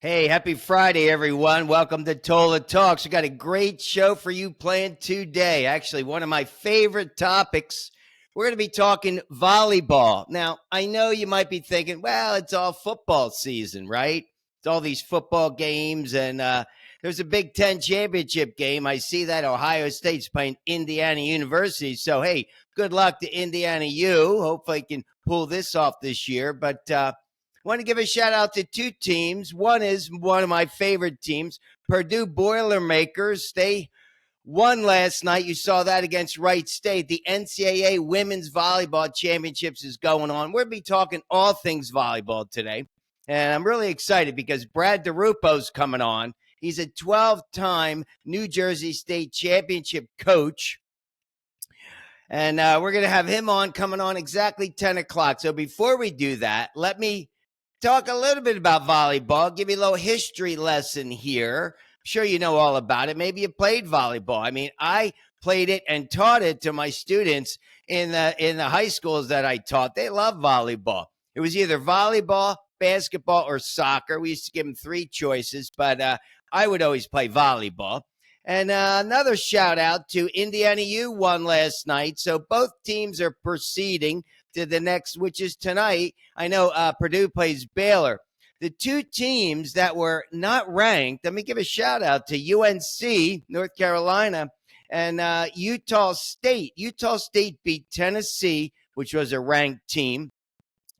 Hey, happy Friday, everyone. Welcome to Tola Talks. We got a great show for you planned today. Actually, one of my favorite topics. We're going to be talking volleyball. Now, I know you might be thinking, well, it's all football season, right? It's all these football games, and there's a Big Ten championship game. I see that Ohio State's playing Indiana University. So, hey, good luck to Indiana U. Hopefully, I can pull this off this year. But want to give a shout out to two teams. One is one of my favorite teams, Purdue Boilermakers. They won last night. You saw that against Wright State. The NCAA Women's Volleyball Championships is going on. We'll be talking all things volleyball today. And I'm really excited because Brad DiRupo's coming on. He's a 12-time New Jersey State Championship coach. And we're going to have him on coming on exactly 10 o'clock. So before we do that, let me talk a little bit about volleyball, give you a little history lesson here. I'm sure you know all about it. Maybe you played volleyball. I mean, I played it and taught it to my students in the high schools that I taught. They love volleyball. It was either volleyball, basketball, or soccer. We used to give them three choices, but I would always play volleyball. And another shout out to Indiana U won last night. So both teams are proceeding to the next, which is tonight. I know Purdue plays Baylor. The two teams that were not ranked, let me give a shout out to UNC, North Carolina, and Utah State. Utah State beat Tennessee, which was a ranked team.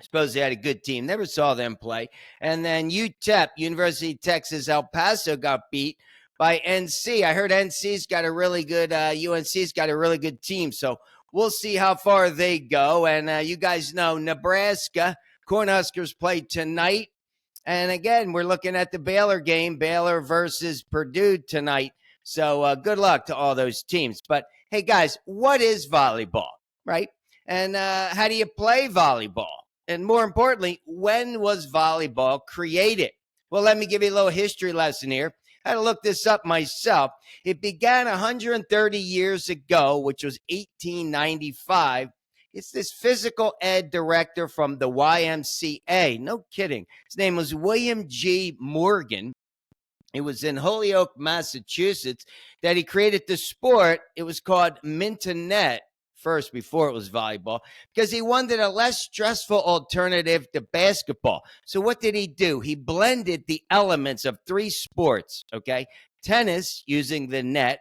I suppose they had a good team. Never saw them play. And then UTEP, University of Texas, El Paso, got beat by NC. I heard NC's got a really good, UNC's got a really good team. So we'll see how far they go. And you guys know Nebraska, Cornhuskers play tonight. And again, we're looking at the Baylor game, Baylor versus Purdue tonight. So good luck to all those teams. But hey, guys, what is volleyball, right? And how do you play volleyball? And more importantly, when was volleyball created? Well, let me give you a little history lesson here. I had to look this up myself. It began 130 years ago, which was 1895. It's this physical ed director from the YMCA. No kidding. His name was William G. Morgan. It was in Holyoke, Massachusetts, that he created the sport. It was called Mintonette first before it was volleyball, because he wanted a less stressful alternative to basketball. So what did he do? He blended the elements of three sports, okay? Tennis using the net,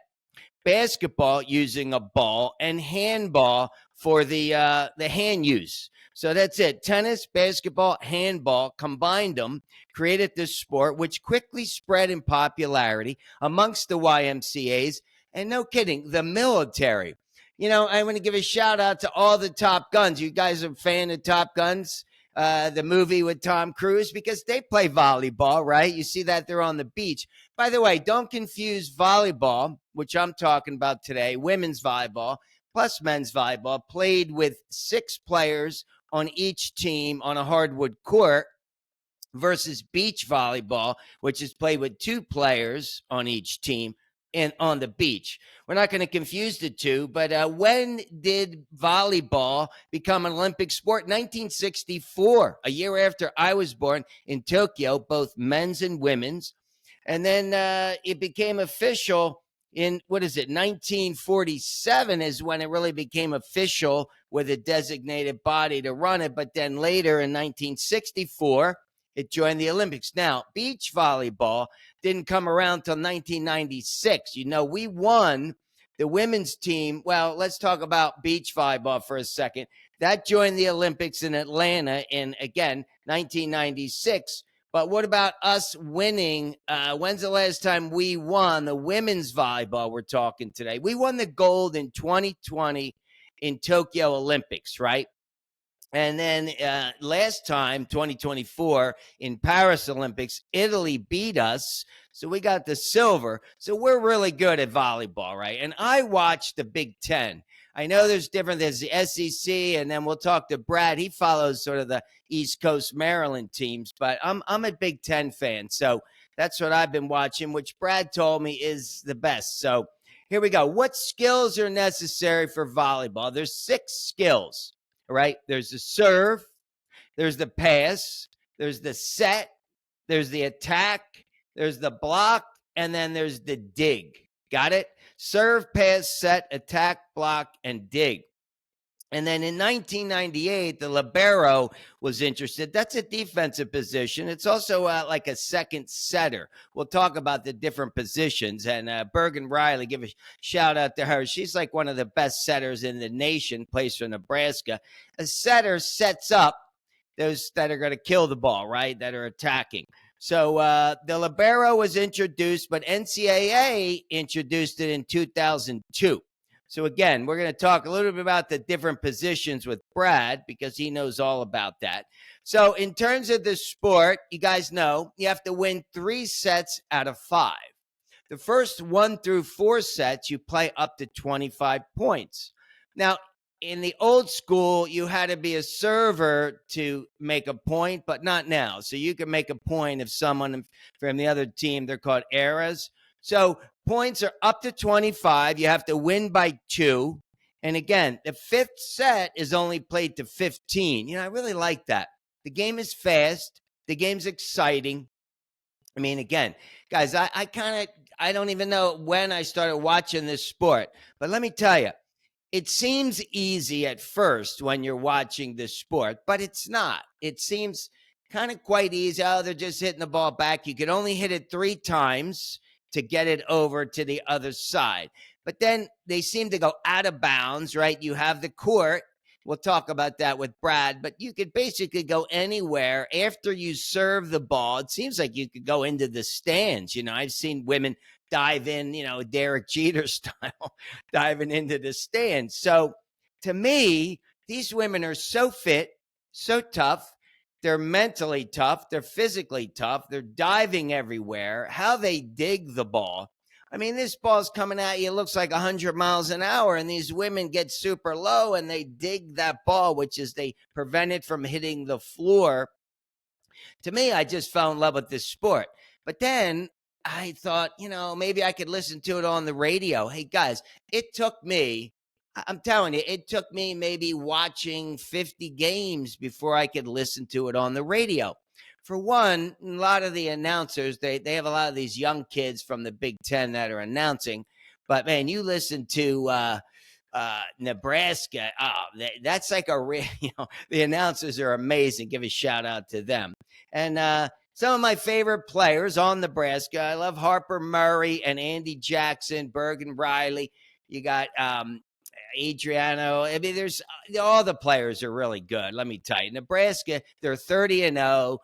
basketball using a ball, and handball for the hand use. So that's it. Tennis, basketball, handball, combined them, created this sport, which quickly spread in popularity amongst the YMCAs. And no kidding, the military. You know, I want to give a shout out to all the Top Guns. You guys are a fan of Top Guns, the movie with Tom Cruise, because they play volleyball, right? You see that they're on the beach. By the way, don't confuse volleyball, which I'm talking about today, women's volleyball, plus men's volleyball, played with 6 players on each team on a hardwood court, versus beach volleyball, which is played with 2 players on each team and on the beach. We're not going to confuse the two, but when did volleyball become an Olympic sport? 1964, a year after I was born, in Tokyo, both men's and women's. And then it became official in, 1947 is when it really became official with a designated body to run it. But then later in 1964, it joined the Olympics. Now, beach volleyball didn't come around till 1996. You know, we won the women's team. Well, let's talk about beach volleyball for a second. That joined the Olympics in Atlanta in, again, 1996. But what about us winning? When's the last time we won the women's volleyball we're talking today? We won the gold in 2020 in Tokyo Olympics, right? And then last time, 2024, in Paris Olympics, Italy beat us. So we got the silver. So we're really good at volleyball, right? And I watched the Big Ten. I know there's different. There's the SEC, and then we'll talk to Brad. He follows sort of the East Coast Maryland teams, but I'm a Big Ten fan. So that's what I've been watching, which Brad told me is the best. So here we go. What skills are necessary for volleyball? There's 6 skills. Right? There's the serve, there's the pass, there's the set, there's the attack, there's the block, and then there's the dig. Got it? Serve, pass, set, attack, block, and dig. And then in 1998, the libero was interested. That's a defensive position. It's also like a second setter. We'll talk about the different positions. And Bergen Riley, give a shout out to her. She's like one of the best setters in the nation, plays for Nebraska. A setter sets up those that are going to kill the ball, right? That are attacking. So the libero was introduced, but NCAA introduced it in 2002. So again, we're going to talk a little bit about the different positions with Brad because he knows all about that. So in terms of the sport, you guys know you have to win 3 sets out of 5. The first 1 through 4 sets, you play up to 25 points. Now, in the old school, you had to be a server to make a point, but not now. So you can make a point if someone from the other team, they're called eras. So points are up to 25. You have to win by 2. And again, the 5th set is only played to 15. You know, I really like that. The game is fast. The game's exciting. I mean, again, guys, I don't even know when I started watching this sport. But let me tell you, it seems easy at first when you're watching this sport, but it's not. It seems kind of quite easy. Oh, they're just hitting the ball back. You could only hit it 3 times to get it over to the other side. But then they seem to go out of bounds, right? You have the court. We'll talk about that with Brad, but you could basically go anywhere after you serve the ball. It seems like you could go into the stands. You know, I've seen women dive in, you know, Derek Jeter style, diving into the stands. So to me, these women are so fit, so tough. They're mentally tough. They're physically tough. They're diving everywhere. How they dig the ball. I mean, this ball's coming at you. It looks like 100 miles an hour. And these women get super low and they dig that ball, which is they prevent it from hitting the floor. To me, I just fell in love with this sport. But then I thought, you know, maybe I could listen to it on the radio. Hey, guys, it took me, I'm telling you, it took me maybe watching 50 games before I could listen to it on the radio. For one, a lot of the announcers, they have a lot of these young kids from the Big Ten that are announcing. But, man, you listen to Nebraska. Oh, that's like you know, the announcers are amazing. Give a shout out to them. And some of my favorite players on Nebraska, I love Harper Murray and Andy Jackson, Bergen Riley. You got Adriano. I mean, there's all the players are really good. Let me tell you, Nebraska, they're 30-0.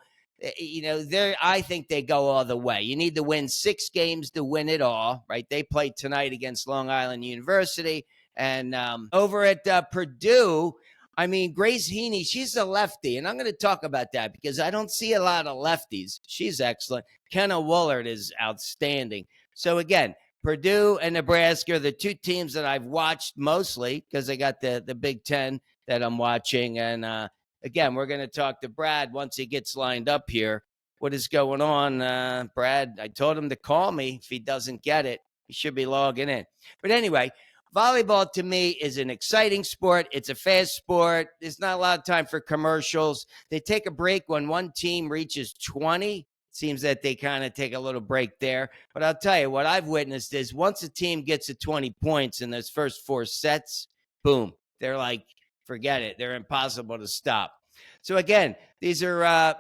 You know, I think they go all the way. You need to win 6 games to win it all, right? They play tonight against Long Island University. And over at Purdue, I mean, Grace Heaney, she's a lefty. And I'm going to talk about that because I don't see a lot of lefties. She's excellent. Kenna Woolard is outstanding. So, again, Purdue and Nebraska are the 2 teams that I've watched mostly because I got the Big Ten that I'm watching. And again, we're going to talk to Brad once he gets lined up here. What is going on, Brad? I told him to call me if he doesn't get it. He should be logging in. But anyway, volleyball to me is an exciting sport. It's a fast sport. There's not a lot of time for commercials. They take a break when one team reaches 20. It seems that they kind of take a little break there. But I'll tell you, what I've witnessed is once a team gets to 20 points in those first 4 sets, boom, they're like, forget it. They're impossible to stop. So again, these are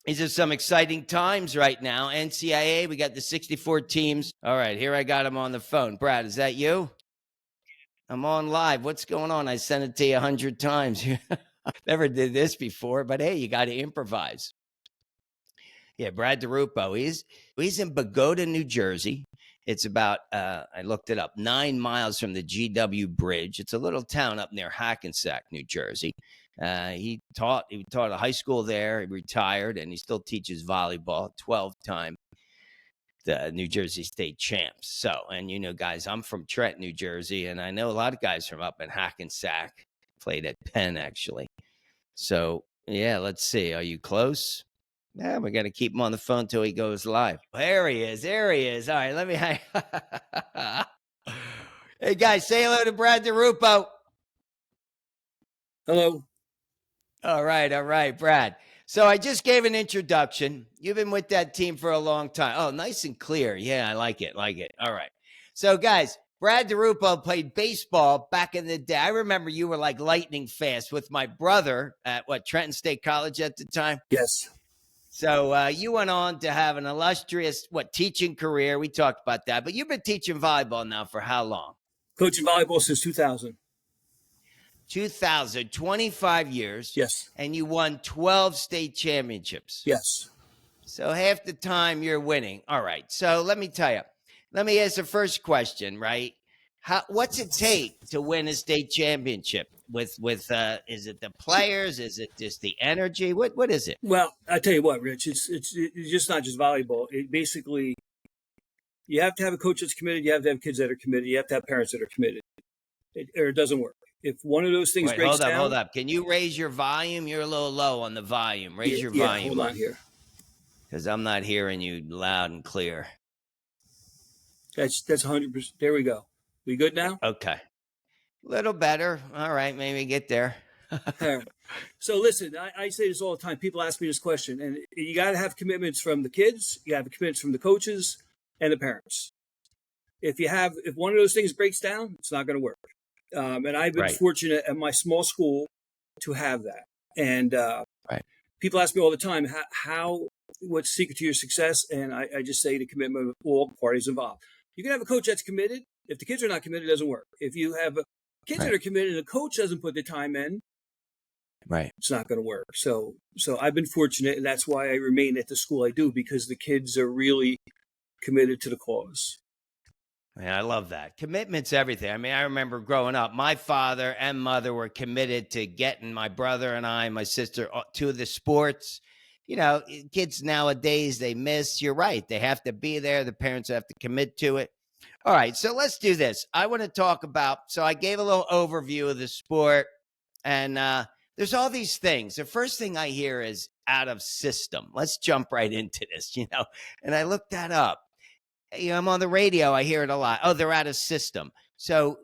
some exciting times right now. NCAA, we got the 64 teams. All right, here I got him on the phone. Brad, is that you? I'm on live. What's going on? I sent it to you 100 times. Never did this before, but hey, you got to improvise. Yeah, Brad DiRupo. He's in Bogota, New Jersey. It's about, I looked it up, 9 miles from the GW Bridge. It's a little town up near Hackensack, New Jersey. He taught a high school there. He retired, and he still teaches volleyball, 12-time the New Jersey State champs. So, and you know, guys, I'm from Trenton, New Jersey, and I know a lot of guys from up in Hackensack. Played at Penn, actually. So, yeah, let's see. Are you close? Yeah, we got to keep him on the phone till he goes live. There he is. All right, let me. Hey, guys, say hello to Brad DiRupo. Hello. All right, Brad. So I just gave an introduction. You've been with that team for a long time. Oh, nice and clear. Yeah, I like it. Like it. All right. So, guys, Brad DiRupo played baseball back in the day. I remember you were like lightning fast with my brother at Trenton State College at the time. Yes. So you went on to have an illustrious teaching career. We talked about that, but you've been teaching volleyball now for how long? Coaching volleyball since 2000. 2000, 25 years. Yes. And you won 12 state championships. Yes. So half the time you're winning. All right. So let me tell you. Let me ask the first question, right? What's it take to win a state championship? With is it the players? Is it just the energy? What is it? Well, I tell you what, Rich, it's just not just volleyball. It basically, you have to have a coach that's committed. You have to have kids that are committed. You have to have parents that are committed, or it doesn't work. If one of those things breaks down, hold up. Can you raise your volume? You're a little low on the volume. Raise your volume. Hold on here, because I'm not hearing you loud and clear. That's 100%. There we go. We good now? Okay. Little better. All right. Maybe get there. So listen, I say this all the time. People ask me this question, and you got to have commitments from the kids. You have commitments from the coaches and the parents. If one of those things breaks down, it's not going to work. And I've been fortunate at my small school to have that. And people ask me all the time, what's the secret to your success? And I just say the commitment of all parties involved. You can have a coach that's committed. If the kids are not committed, it doesn't work. If you have kids that are committed and the coach doesn't put the time in, it's not going to work. So I've been fortunate, and that's why I remain at the school I do, because the kids are really committed to the cause. Man, I love that. Commitment's everything. I mean, I remember growing up, my father and mother were committed to getting my brother and I, my sister, to the sports. You know, kids nowadays, they miss. You're right. They have to be there. The parents have to commit to it. All right. So let's do this. I want to talk about, so I gave a little overview of the sport, and there's all these things. The first thing I hear is out of system. Let's jump right into this, and I looked that up. I'm on the radio. I hear it a lot. Oh, they're out of system. So,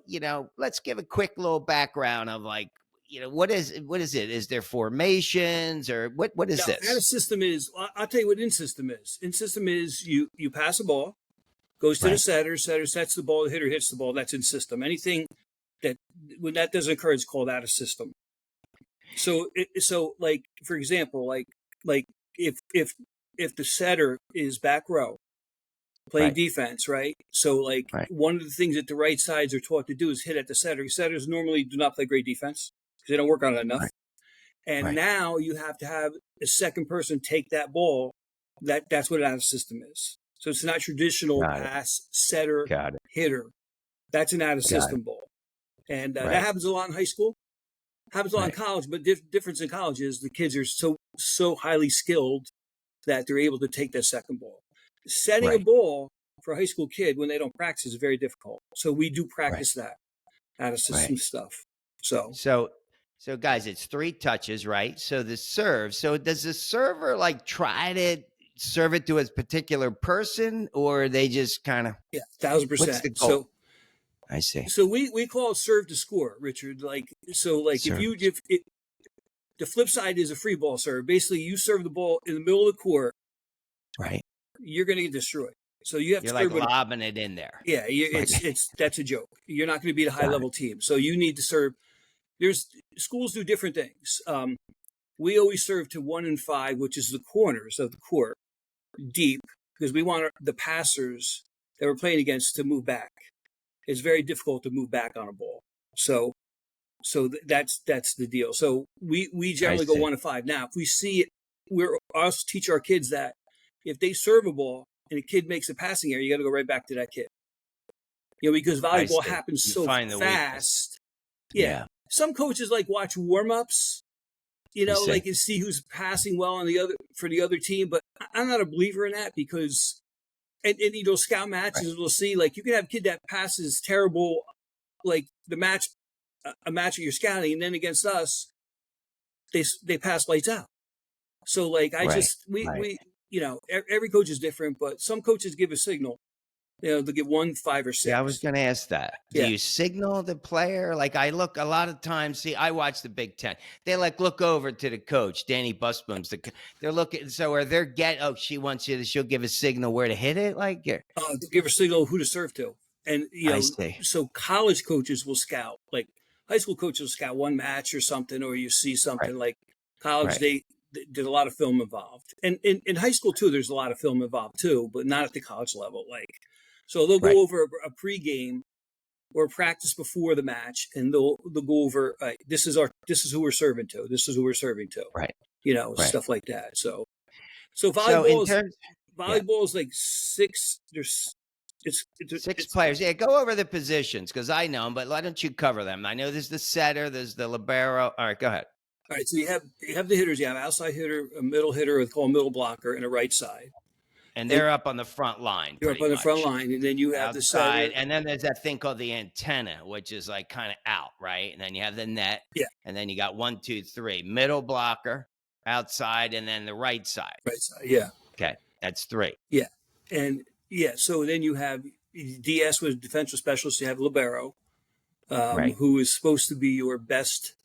let's give a quick little background of what is it? Is there formations or what is this? Out of system is, I'll tell you what in system is. In system is you pass a ball, goes to the setter sets the ball, the hitter hits the ball. That's in system. Anything when that doesn't occur, it's called out of system. So like, for example, like if the setter is back row, playing defense, right? So one of the things that the right sides are taught to do is hit at the setter. Setters normally do not play great defense because they don't work on it enough. And now you have to have a second person take that ball. That's what an out of system is. So it's not traditional pass, setter, hitter. That's an out of system ball. And that happens a lot in high school. Happens a lot in college, but difference in college is the kids are so highly skilled that they're able to take that second ball. Setting a ball for a high school kid when they don't practice is very difficult. So we do practice that out of system stuff. So guys, it's 3 touches, right? So the serve. So does the server try to serve it to a particular person, or they just kind of 1,000%. So I see. So we call it serve to score, Richard. If the flip side is a free ball serve. Basically, you serve the ball in the middle of the court. Right. You're going to get destroyed. So you have to lobbing it in there. Yeah, that's a joke. You're not going to beat a high level team. So you need to serve. Schools do different things. We always serve to 1 and 5, which is the corners of the court, deep, because we want the passers that we're playing against to move back. It's very difficult to move back on a ball. So that's the deal. So we generally go 1 and 5. Now, if we see it, we're also teach our kids that if they serve a ball and a kid makes a passing error, you got to go right back to that kid. Because volleyball happens so fast. Yeah. Some coaches watch warm-ups, and see who's passing well on for the other team. But I'm not a believer in that because, and scout matches, we'll see, you can have a kid that passes terrible, a match that you're scouting, and then against us, they pass lights out. So every coach is different, but some coaches give a signal They'll get 1, 5, or Yeah, I was 6. going to ask that. Do Yeah. you signal the player? Like I look a lot of times. See, I watch the Big Ten. They like look over to the coach, Danny Busboom's. They're looking. So are they Oh, she wants you to. She'll give a signal where to hit it. Like, yeah. They'll give a signal who to serve to. And, I see. so college coaches will scout. Like high school coaches will scout one match or something, or you see something. Right. Like college, Right. there's a lot of film involved. And in high school, too, there's a lot of film involved, too, but not at the college level. So they'll Right. go over a pregame or practice before the match, and they'll go over this is who we're serving to. This is who we're serving to. Right. Right. Stuff like that. So So volleyball in is terms, yeah, like 6. There's six it's players. Yeah, go over the positions because I know them, but why don't you cover them? I know there's the setter, there's the libero. All right, go ahead. all right. So you have the hitters. You have outside hitter, a middle hitter, called middle blocker, and a right side. And they're up on the front line. You're up on the front line, and then you have the Outside, setter. and then there's that thing called the antenna, which is like kind of out, right? And then you have the net. Yeah. And then you got 1, 2, 3 middle blocker, outside, and then the right side. Right side. Yeah. Okay, that's 3. Yeah. And so then you have DS with defensive specialist. You have libero, Right. who is supposed to be your best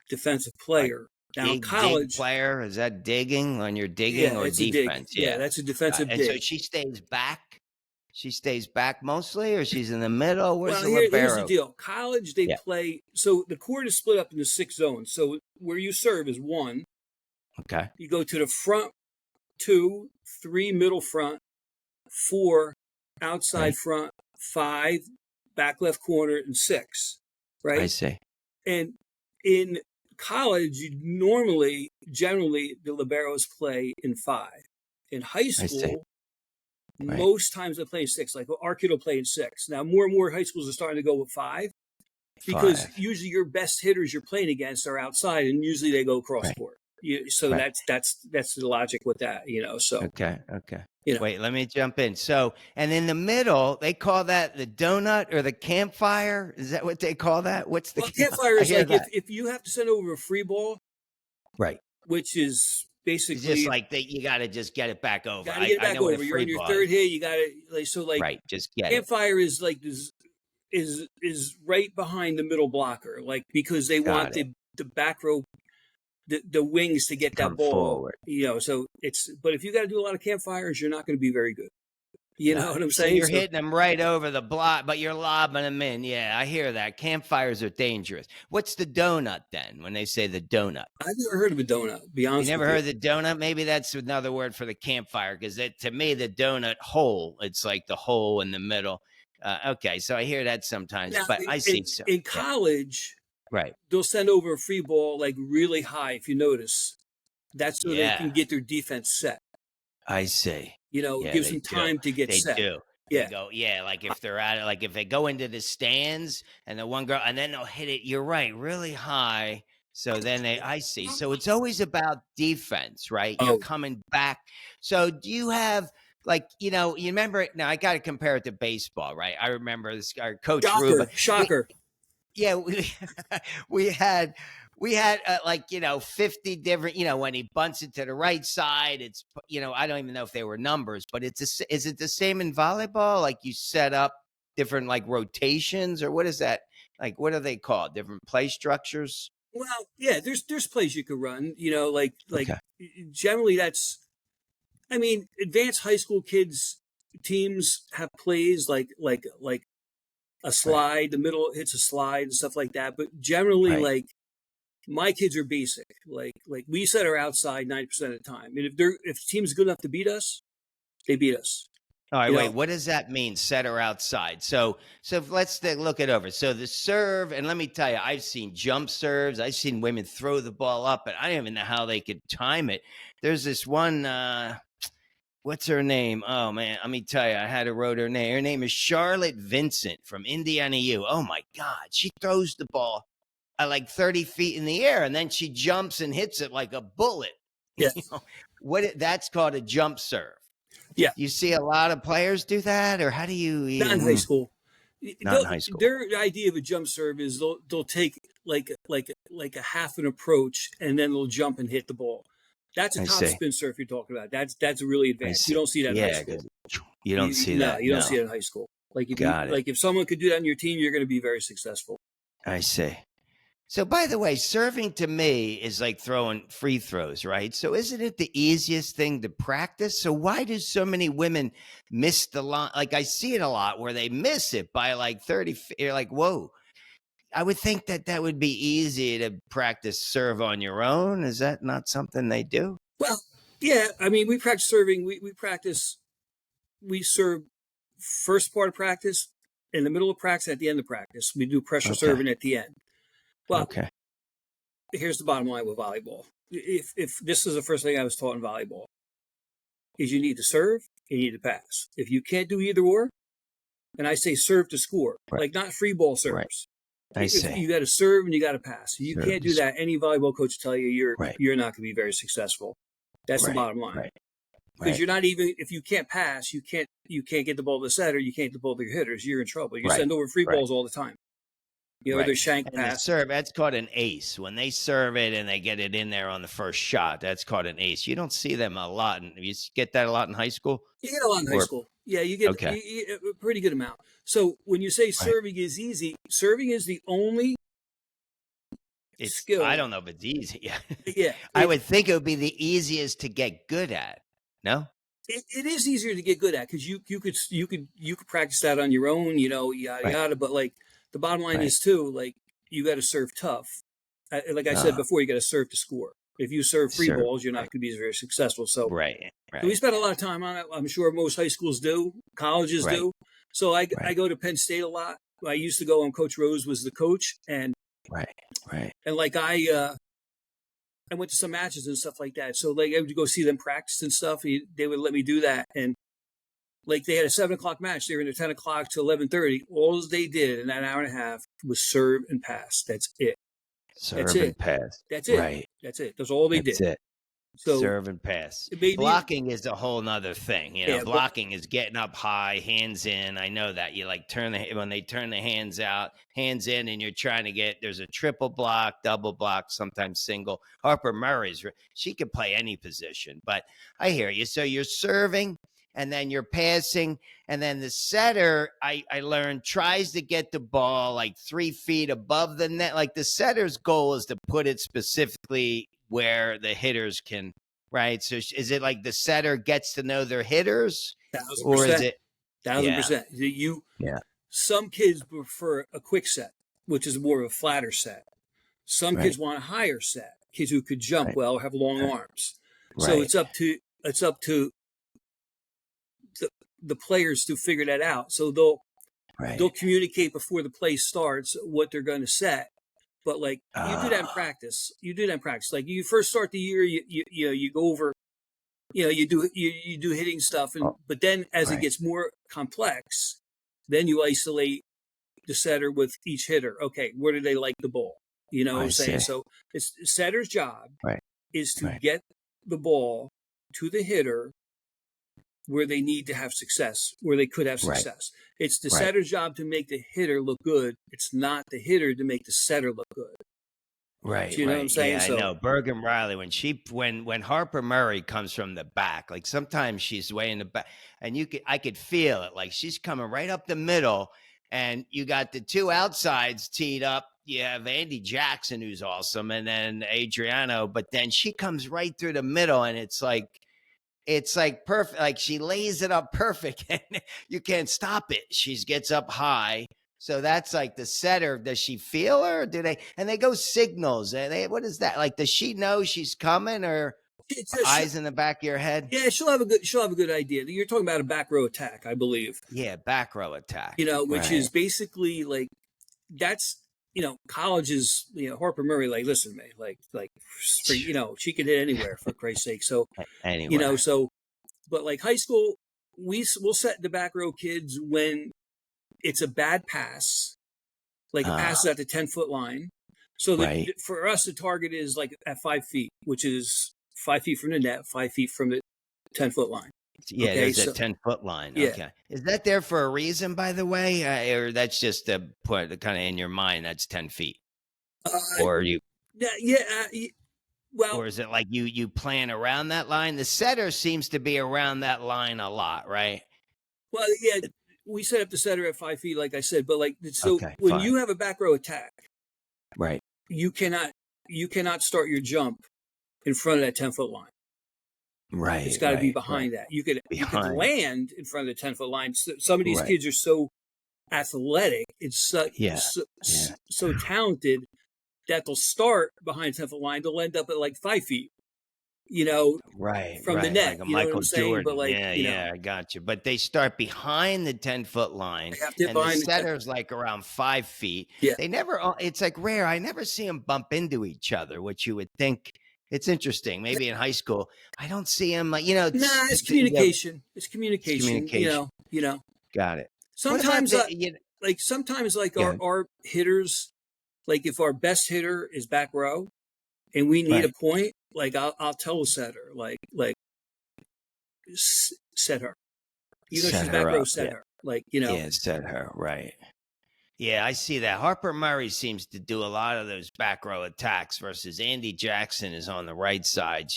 defensive player. Now in college, dig player, is that digging when you're digging yeah, or it's a dig. defense? Yeah, that's a defensive and dig. so she stays back. She stays back mostly, or she's in the middle. Where's Well, the here's libero? the deal. College, they Yeah. play. So the court is split up into 6 zones. So where you serve is 1. Okay. You go to the front 2, 3 middle front, 4 outside Right. front, 5 back left corner, and 6. Right. I see. And in college, generally, the liberos play in 5. In high I see. school, Right. most times they play in 6. Like our kid will play in 6. Now, more and more high schools are starting to go with 5 because 5. usually your best hitters you're playing against are outside, and usually they go cross Right. court. So Right. that's the logic with that. So Okay. you know. Wait, let me jump in. So, and in the middle, they call that the donut or the campfire. Is that what they call that? What's the Well, campfire I is hear like that. if you have to send over a free ball, Right. which is It's basically just like you got to just get it back over. got to get it I back know what over. a You're free on your ball third is. hit. You got to Right. Just get it. campfire is like this is right behind the middle blocker, like because they want Got the back row, the wings to get that Come ball. forward. So but if you got to do a lot of campfires, you're not going to be very good. You know what I'm So saying? you're hitting them right over the block, but you're lobbing them in. Yeah, I hear that. Campfires are dangerous. What's the donut then when they say the donut? I've never heard of a donut. Be honest. You never with heard the donut? Maybe that's another word for the campfire because to me, the donut hole, it's like the hole in the middle. Okay, so I hear that sometimes, Now, but I see. in college, Right. they'll send over a free ball like really high. If you notice, that's so they can get their defense set. I see. It gives them time to get set. They do. Yeah. They go, like if they're at it, like if they go into the stands and the one girl, and then they'll hit it, you're right, really high. So then I see. So it's always about defense, right? You're Oh. coming back. So do you have, you remember it? Now I got to compare it to baseball, right? I remember this guy, Coach Ruba. Shocker. We had 50 different, when he bunts it to the right side, it's, I don't even know if they were numbers, but is it the same in volleyball? Like you set up different rotations, or what is that? Like, what are they called? Different play structures? Well, yeah, there's plays you could run, Okay. generally advanced high school kids teams have plays like a slide, the middle hits a slide and stuff like that. But generally, Right. My kids are basic. Like we set our outside 90% of the time. And if the team's good enough to beat us, they beat us. All right, wait. What does that mean? Setter outside. So let's look it over. So the serve, and let me tell you, I've seen jump serves. I've seen women throw the ball up, but I don't even know how they could time it. There's this one. What's her name? Oh man, let me tell you, I wrote her name. Her name is Charlotte Vincent from Indiana U. Oh my God, she throws the ball at like 30 feet in the air, and then she jumps and hits it like a bullet. Yeah. That's called a jump serve. Yeah. You see a lot of players do that, or how do you Not in high school. Not in high school. Their idea of a jump serve is they'll take like a half an approach and then they'll jump and hit the ball. That's a top spin serve you're talking about. That's really advanced. You don't see that in high school. You don't see No, that. you don't No. see it in high school. Got it. If someone could do that on your team, you're going to be very successful. I see. So, by the way, serving to me is like throwing free throws, right? So, isn't it the easiest thing to practice? So, why do so many women miss the line? Like, I see it a lot where they miss it by like 30. You're like, whoa. I would think that that would be easy to practice serve on your own. Is that not something they do? Well, yeah. I mean, we practice serving. We serve first part of practice, in the middle of practice, at the end of practice. We do pressure Okay. serving at the end. Well, Okay. here's the bottom line with volleyball. If this is the first thing I was taught in volleyball, is you need to serve, you need to pass. If you can't do either or, and I say serve to score, Right. like not free ball Right. serves. I see. You got to serve and you got to pass. If you Serve can't to do that, any volleyball coach will tell you Right. you're not going to be very successful. That's the Right. bottom line. Right. Because Right. you're not even, if you can't pass, you can't get the ball to the setter, you can't get the ball to your hitters, you're in trouble. You Right. send over free Right. balls all the time. You know, Right. either shank And the pass. serve, that's called an ace. When they serve it and they get it in there on the first shot, that's called an ace. You don't see them a lot. And you get that a lot in high school? You get a lot in high Or school. Yeah, you get okay. a pretty good amount. So when you say Right. serving is easy, serving is the only It's skill. I don't know if it's easy. Yeah. Yeah, I would think it would be the easiest to get good at. No? it is easier to get good at because you could practice that on your own, you know, yada Right. yada. But like the bottom line Right. is too, like you got to serve tough. Like I said before, you got to serve to score. If you serve free Serve. balls, you're not Right. going to be very successful. So Right. so we Right. spend a lot of time on it. I'm sure most high schools do, colleges Right. do. So I Right. go to Penn State a lot. I used to go when Coach Rose was the coach, and Right. Right. like I went to some matches and stuff like that. So like I would go see them practice and stuff. They would let me do that, and like they had a 7 o'clock match. They were in the 10 o'clock to 11:30. All they did in that hour and a half was serve and pass. That's it. Serve That's and it. pass. That's it. Right. That's it. That's all they That's did. it. So Serve and pass. it made me, Blocking is a whole nother thing. You know, yeah, blocking is getting up high, hands in. I know that. You like when they turn the hands out, hands in, and you're trying to there's a triple block, double block, sometimes single. Harper Murray's, she could play any position, but I hear you. So you're serving and then you're passing. And then the setter, I learned, tries to get the ball like 3 feet above the net. Like the setter's goal is to put it specifically where the hitters can, right? So is it like the setter gets to know their hitters, or is 1,000%. it? 1,000%. Yeah. Some kids prefer a quick set, which is more of a flatter set. Some Right. kids want a higher set. Kids who could jump Right. well, have long Right. arms. So Right. it's up to the players to figure that out. So they'll Right. communicate before the play starts what they're going to set. But like you do that in Ah, practice. You do that in practice. Like you first start the year, you go over, you do hitting stuff, and oh, but then as it right. gets more complex, then you isolate the setter with each hitter. Okay, where do they like the ball? You know what I I'm saying? see. So it's the setter's job Right. is to Right. get the ball to the hitter where they need to have success, where they could have Right. success. It's the Right. setter's job to make the hitter look good. It's not the hitter to make the setter look good. Right. Do you know what I'm Right. saying? Yeah, I So know. Bergen Riley, when Harper Murray comes from the back, like sometimes she's way in the back, and I could feel it. Like she's coming right up the middle, and you got the two outsides teed up. You have Andy Jackson, who's awesome, and then Adriano, but then she comes right through the middle, and it's like perfect. Like she lays it up perfect, and you can't stop it. She gets up high. So that's like the setter. Does she feel her? Do they? And they go signals. And what is that? Like, does she know she's coming, or it's eyes in the back of your head? yeah, she'll have a good idea. You're talking about a back row attack, I believe. Yeah, back row attack. Which is basically like that's colleges. Harper Murray, like listen to me, like she can hit anywhere for Christ's sake. So Anyway. but like high school, we'll set the back row kids when it's a bad pass, like a pass is at the 10-foot line. So for us, the target is like at 5 feet, which is 5 feet from the net, 5 feet from the 10-foot line. Yeah, Okay, there's a 10-foot line. Yeah. Okay. Is that there for a reason, by the way? Or that's just a put kind of in your mind, that's 10 feet? Or you, well, or is it like you plan around that line? The setter seems to be around that line a lot, right? Well, yeah, we set up the setter at 5 feet, like I said, but like so Okay, when fine. you have a back row attack, Right. you cannot start your jump in front of that 10-foot line. It's Right. got to be Right. behind that. You could Behind. land in front of the 10-foot line. So, some of these Right. kids are so athletic and Yeah. Yeah. so talented that they'll start behind 10-foot line. They'll end up at like 5 feet, Right, from the right, net. like a You know what Michael I'm saying? But Jordan. like, Yeah, yeah, I got you. But they start behind the 10-foot line, they have to hit and the behind the 10. setter's like around 5 feet. Yeah. They never. It's like rare. I never see them bump into each other, which you would think. It's interesting. Maybe in high school, I don't see them. Like Nah, it's communication. It's communication. Communication. Got it. What about Sometimes, our hitters, like if our best hitter is back row and we need a Right. point, like I'll tell a setter, like set her. Even if Set she's her back row, up. set Yeah. her. Like, Yeah, set her right. Yeah, I see that. Harper Murray seems to do a lot of those back row attacks versus Andy Jackson is on the right side.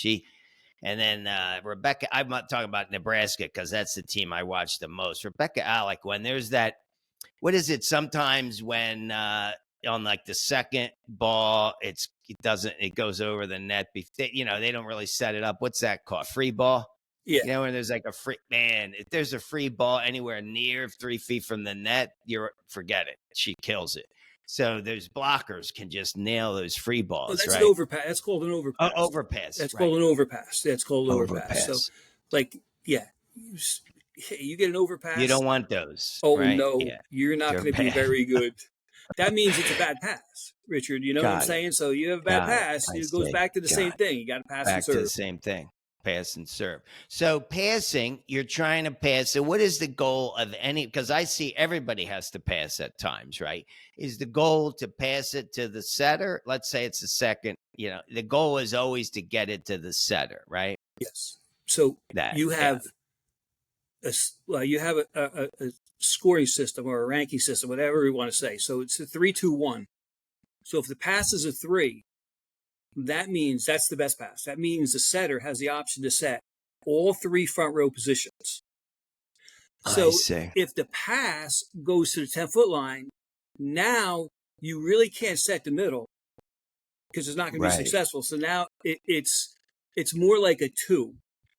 And then Rebecca, I'm not talking about Nebraska because that's the team I watch the most. Rebecca Alec, when there's that, what is it? Sometimes when on like the second ball, it goes over the net. They don't really set it up. What's that called? Free ball? Yeah. When there's like a free man, if there's a free ball anywhere near 3 feet from the net, forget it. She kills it. So those blockers can just nail those free balls. That's right? an overpass. That's called an overpass. Overpass. That's right. called an overpass. That's called an overpass. So, Overpass. like, yeah, you get an overpass. You don't want those. Oh right? no, Yeah. you're not They're going to be bad. very good. That means it's a bad pass, Richard. You know what I'm Got it. saying? So you have a bad Got it. pass. I It goes see. back to the same Got thing. You got to pass and Back to serve. the same thing. Pass and serve. So passing, you're trying to pass. So what is the goal of because I see everybody has to pass at times, right? Is the goal to pass it to the setter? Let's say it's the second, the goal is always to get it to the setter, right? Yes. So you have a scoring system or a ranking system, whatever we want to say. So it's a 3-2-1. So if the pass is a 3, that means that's the best pass. That means the setter has the option to set all 3 front row positions. So I see. if the pass goes to the 10-foot line, now you really can't set the middle because it's not going to be successful. So now it's more like a 2.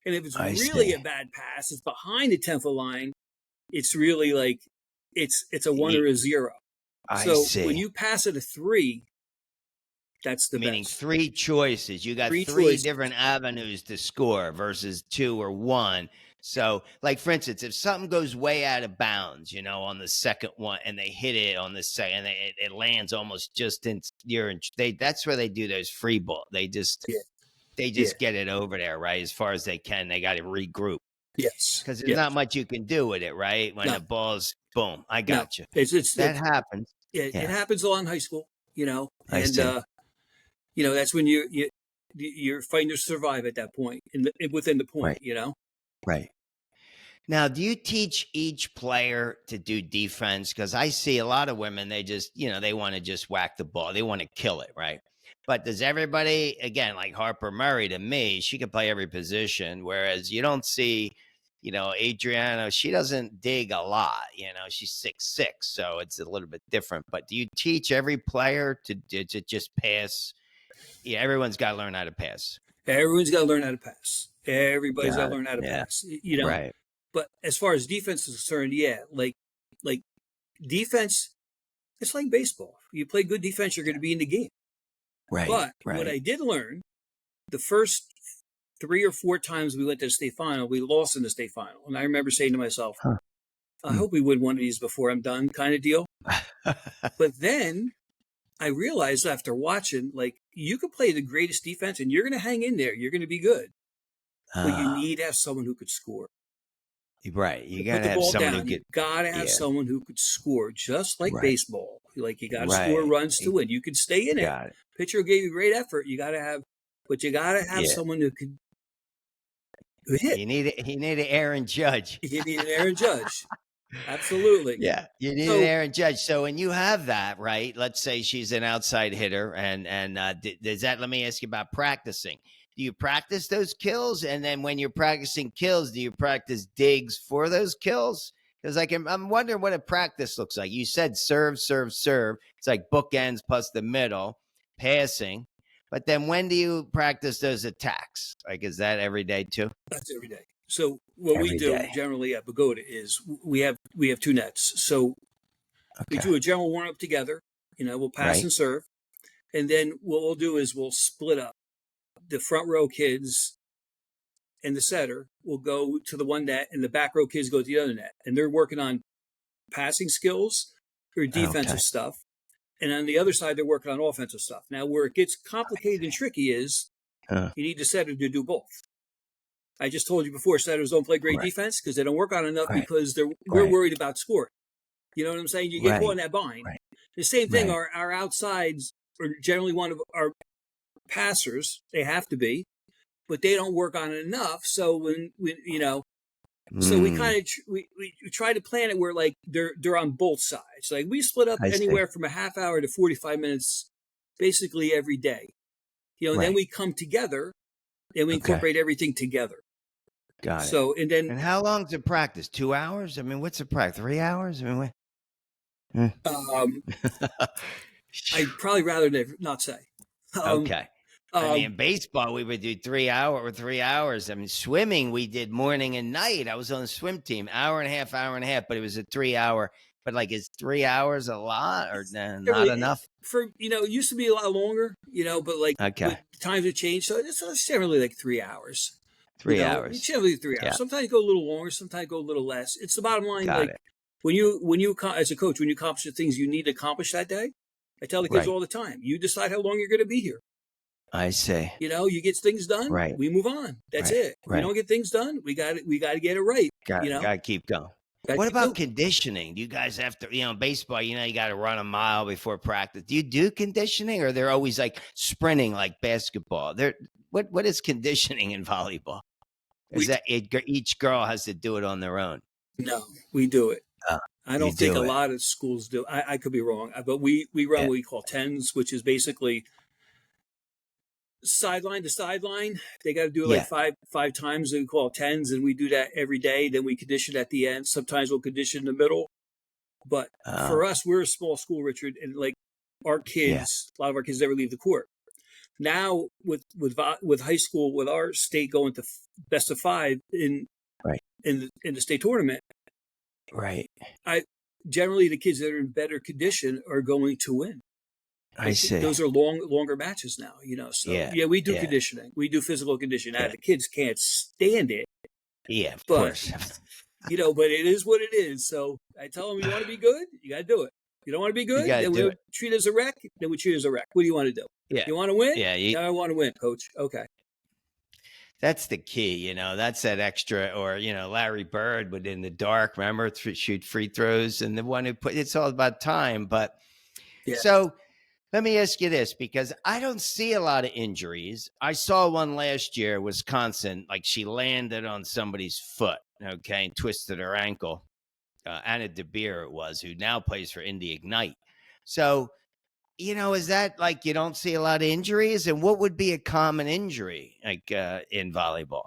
And if it's really a bad pass, it's behind the 10-foot line, it's really like it's a 1 or a 0. So when you pass it a 3, that's the meaning best. 3 choices. You got 3 different avenues to score versus 2 or 1. So, like for instance, if something goes way out of bounds, on the second one, and they hit it on the second, and it lands almost just in that's where they do those free ball. They just get it over there, right? As far as they can, they got to regroup. Yes, because there's not much you can do with it, right? When the ball's boom, I got you. That happens. It happens a lot in high school, and that's when you're fighting to survive at that point, within the point, Right. Now, do you teach each player to do defense? Because I see a lot of women, they just, they want to just whack the ball. They want to kill it, right? But does everybody, again, like Harper Murray, to me, she can play every position, whereas you don't see, Adriana, she doesn't dig a lot. She's 6'6", so it's a little bit different. But do you teach every player to just pass? Yeah, everyone's got to learn how to pass. Everyone's got to learn how to pass. Everybody's got to learn how to pass. Right. But as far as defense is concerned, like defense, it's like baseball. You play good defense, you're going to be in the game. Right. But what I did learn, the first 3 or 4 times we went to the state final, we lost in the state final. And I remember saying to myself, I hope we win one of these before I'm done, kind of deal. But then I realized after watching, like, you could play the greatest defense and you're going to hang in there. You're going to be good. But you need to have someone who could score. Right. You got to have someone who could. Got to have someone who could score, just like baseball. Like, you got to score runs to win. You can stay in it. Pitcher gave you great effort. You got to have someone who could hit. You need an Aaron Judge. You need an Aaron Judge. Absolutely. Yeah. You need an Aaron Judge. So when you have that, right, let's say she's an outside hitter and does that, let me ask you about practicing. Do you practice those kills? And then when you're practicing kills, do you practice digs for those kills? Because I'm wondering what a practice looks like. You said serve, serve, serve. It's like bookends plus the middle, passing. But then when do you practice those attacks? Like, is that every day too? That's every day. So what we Every do day. generally at Pagoda is we have 2 nets. So we Okay. do a general warm up together. We'll pass Right. and serve, and then what we'll do is we'll split up. The front row kids and the setter will go to the one net, and the back row kids go to the other net, and they're working on passing skills or defensive Okay. stuff. And on the other side, they're working on offensive stuff. Now, where it gets complicated and tricky is you need the setter to do both. I just told you before, setters don't play great Right. defense because they don't work on enough Right. because we're Right. worried about scoring. You know what I'm saying? You get caught in that bind. Right. The same thing, Right. our outsides are generally one of our passers. They have to be, but they don't work on it enough. So so we kind of we try to plan it where like they're on both sides. Like we split up I see. anywhere from a half hour to 45 minutes, basically every day. And then Right. we come together and we Okay. incorporate everything together. Got it. So and then And how long's the practice? 2 hours? I mean, what's the practice? 3 hours? I mean, what? I'd probably rather not say. Okay. I mean, in Um, baseball, we would do 3 hours. I mean, swimming, we did morning and night. I was on the swim team, hour and a half, but it was a 3 hour. But like, is 3 hours a lot or not really, enough? it used to be a lot longer, but like Okay. but times have changed. So it's generally like 3 hours. 3 hours. It's generally 3 hours. Yeah. Sometimes go a little longer, sometimes go a little less. It's the bottom line. Got Like it. when you as a coach, when you accomplish the things you need to accomplish that day, I tell the kids Right. all the time, you decide how long you're going to be here. I see. You get things done, Right. we move on. That's Right. it. If we Right. don't get things done, we got to get it right. Got to keep going. Gotta What keep about going. conditioning? Do you guys have to, baseball, you got to run a mile before practice. Do you do conditioning or they're always like sprinting like basketball? What is conditioning in volleyball? Is that each girl has to do it on their own? No, we do it. I don't think a do it. lot of schools do. I could be wrong, but we run what we call tens, which is basically sideline to sideline. They got to do it like five times. We call it tens, and we do that every day. Then we condition at the end. Sometimes we'll condition in the middle. But for us, we're a small school, Richard, and like our kids, a lot of our kids never leave the court. Now with high school, with our state going to best of 5 in the state tournament, right? Generally the kids that are in better condition are going to win. I see. Those are longer matches now, So we do conditioning, we do physical conditioning. Now, the kids can't stand it. Yeah, of but, course. But it is what it is. So I tell them, you want to be good, you got to do it. You don't want to be good, then we'll treat it as a wreck. Then we treat it as a wreck. What do you want to do? Yeah. You want to win? Yeah. I want to win, coach. Okay. That's the key, That's that extra, or Larry Bird would in the dark. Remember, shoot free throws, and the one who it's all about time. But so let me ask you this, because I don't see a lot of injuries. I saw one last year, Wisconsin, like she landed on somebody's foot, and twisted her ankle. Anna DeBeer it was, who now plays for Indy Ignite. So, is that like you don't see a lot of injuries? And what would be a common injury like in volleyball?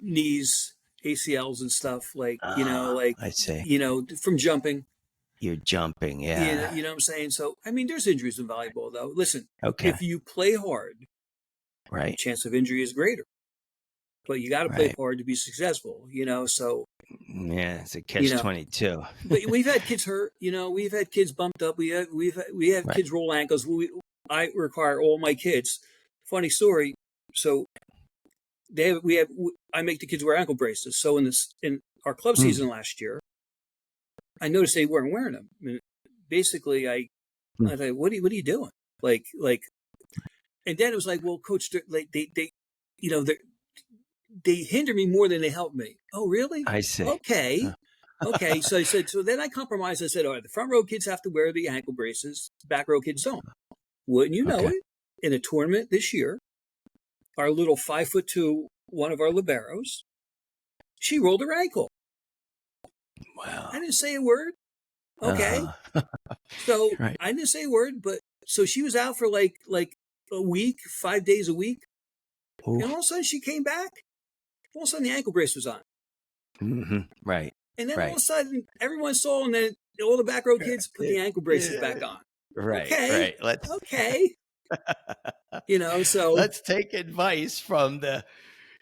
Knees, ACLs and stuff, like, I see. From jumping. You're jumping, yeah. You know what I'm saying? So, I mean, there's injuries in volleyball, though. Listen, if you play hard, right, the chance of injury is greater. But you got to play hard to be successful, So yeah, it's a catch-22. But we've had kids hurt, We've had kids bumped up. We have kids roll ankles. I require all my kids. Funny story. So I make the kids wear ankle braces. So in our club season last year, I noticed they weren't wearing them. I mean, basically, I thought, what are you doing? Like, and then it was like, well, coach, they hinder me more than they help me. Oh, really? I see. Okay. Okay. So I said, so then I compromised. I said, all right, the front row kids have to wear the ankle braces. The back row kids don't. Wouldn't you know it? In a tournament this year, our little 5'2", one of our liberos, she rolled her ankle. Wow. I didn't say a word. Okay. So I didn't say a word, but so she was out for like a week, 5 days a week. Oof. And all of a sudden she came back. All of a sudden the ankle brace was on. Mm-hmm. Right. And then all of a Right. sudden, everyone saw, and then all the back row kids put the ankle braces back on. Right. Okay, Right. Let's okay, so let's take advice from the,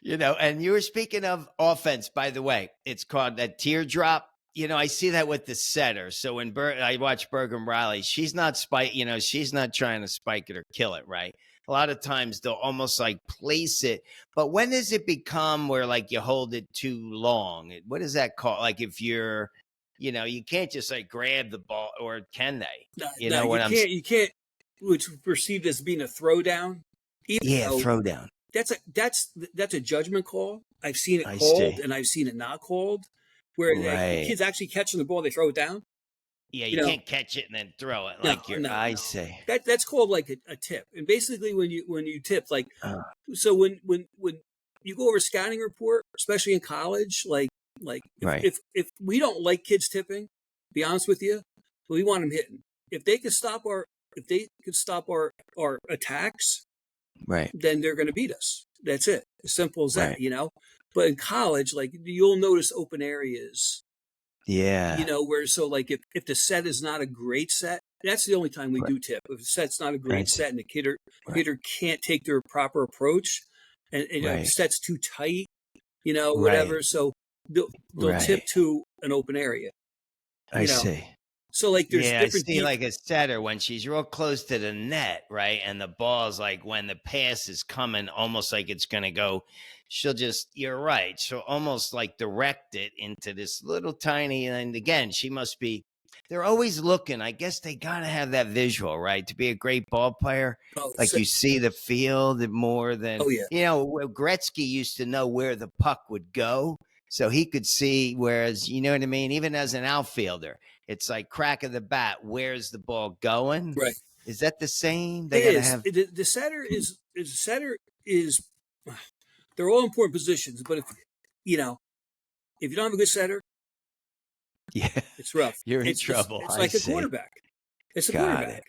and you were speaking of offense, by the way. It's called that teardrop. I see that with the setter. So when I watch Bergen Riley, she's not she's not trying to spike it or kill it, right? A lot of times they'll almost like place it. But when does it become where like you hold it too long? What is that called? Like if you're, you can't just like grab the ball, or can they? You no, know what I'm saying? you can't, which is perceived as being a throwdown, even Yeah, though throwdown. that's a judgment call. I've seen it I called see. and I've seen it not called, where like, the Right. kids actually catching the ball, they throw it down. Yeah, You you know, can't catch it and then throw it no, like you're. no, I no. see. That's called like a tip. And basically, when you tip, like, Uh, so when you go over a scouting report, especially in college, like right. if we don't like kids tipping, be honest with you, we want them hitting. If they could stop our attacks, Right. then they're going to beat us. That's it. As simple as Right. that. But in college, like, you'll notice open areas, Yeah. where, so like if the set is not a great set, that's the only time we Right. do tip. If the set's not a I great see. set and the hitter Right. hitter can't take their proper approach, and the Right. set's too tight, Right. whatever. So they'll tip Right. to an open area, I you know. see. So like there's Yeah, I different see like a setter when she's real close to the net, right? And the ball's like when the pass is coming, almost like it's going to go, you're right. She'll almost like direct it into this little tiny, and again, they're always looking. I guess they got to have that visual, right? To be a great ball player. oh, Like you see the field more than, oh yeah. Gretzky used to know where the puck would go. So he could see, whereas, you know what I mean? Even as an outfielder, it's like crack of the bat. Where's the ball going? Right. Is that the same? It They got to is. have. The setter is they're all important positions, but if you don't have a good setter, Yeah, it's rough. you're in It's it's, trouble. it's I like a see. quarterback. It's a Got quarterback. it.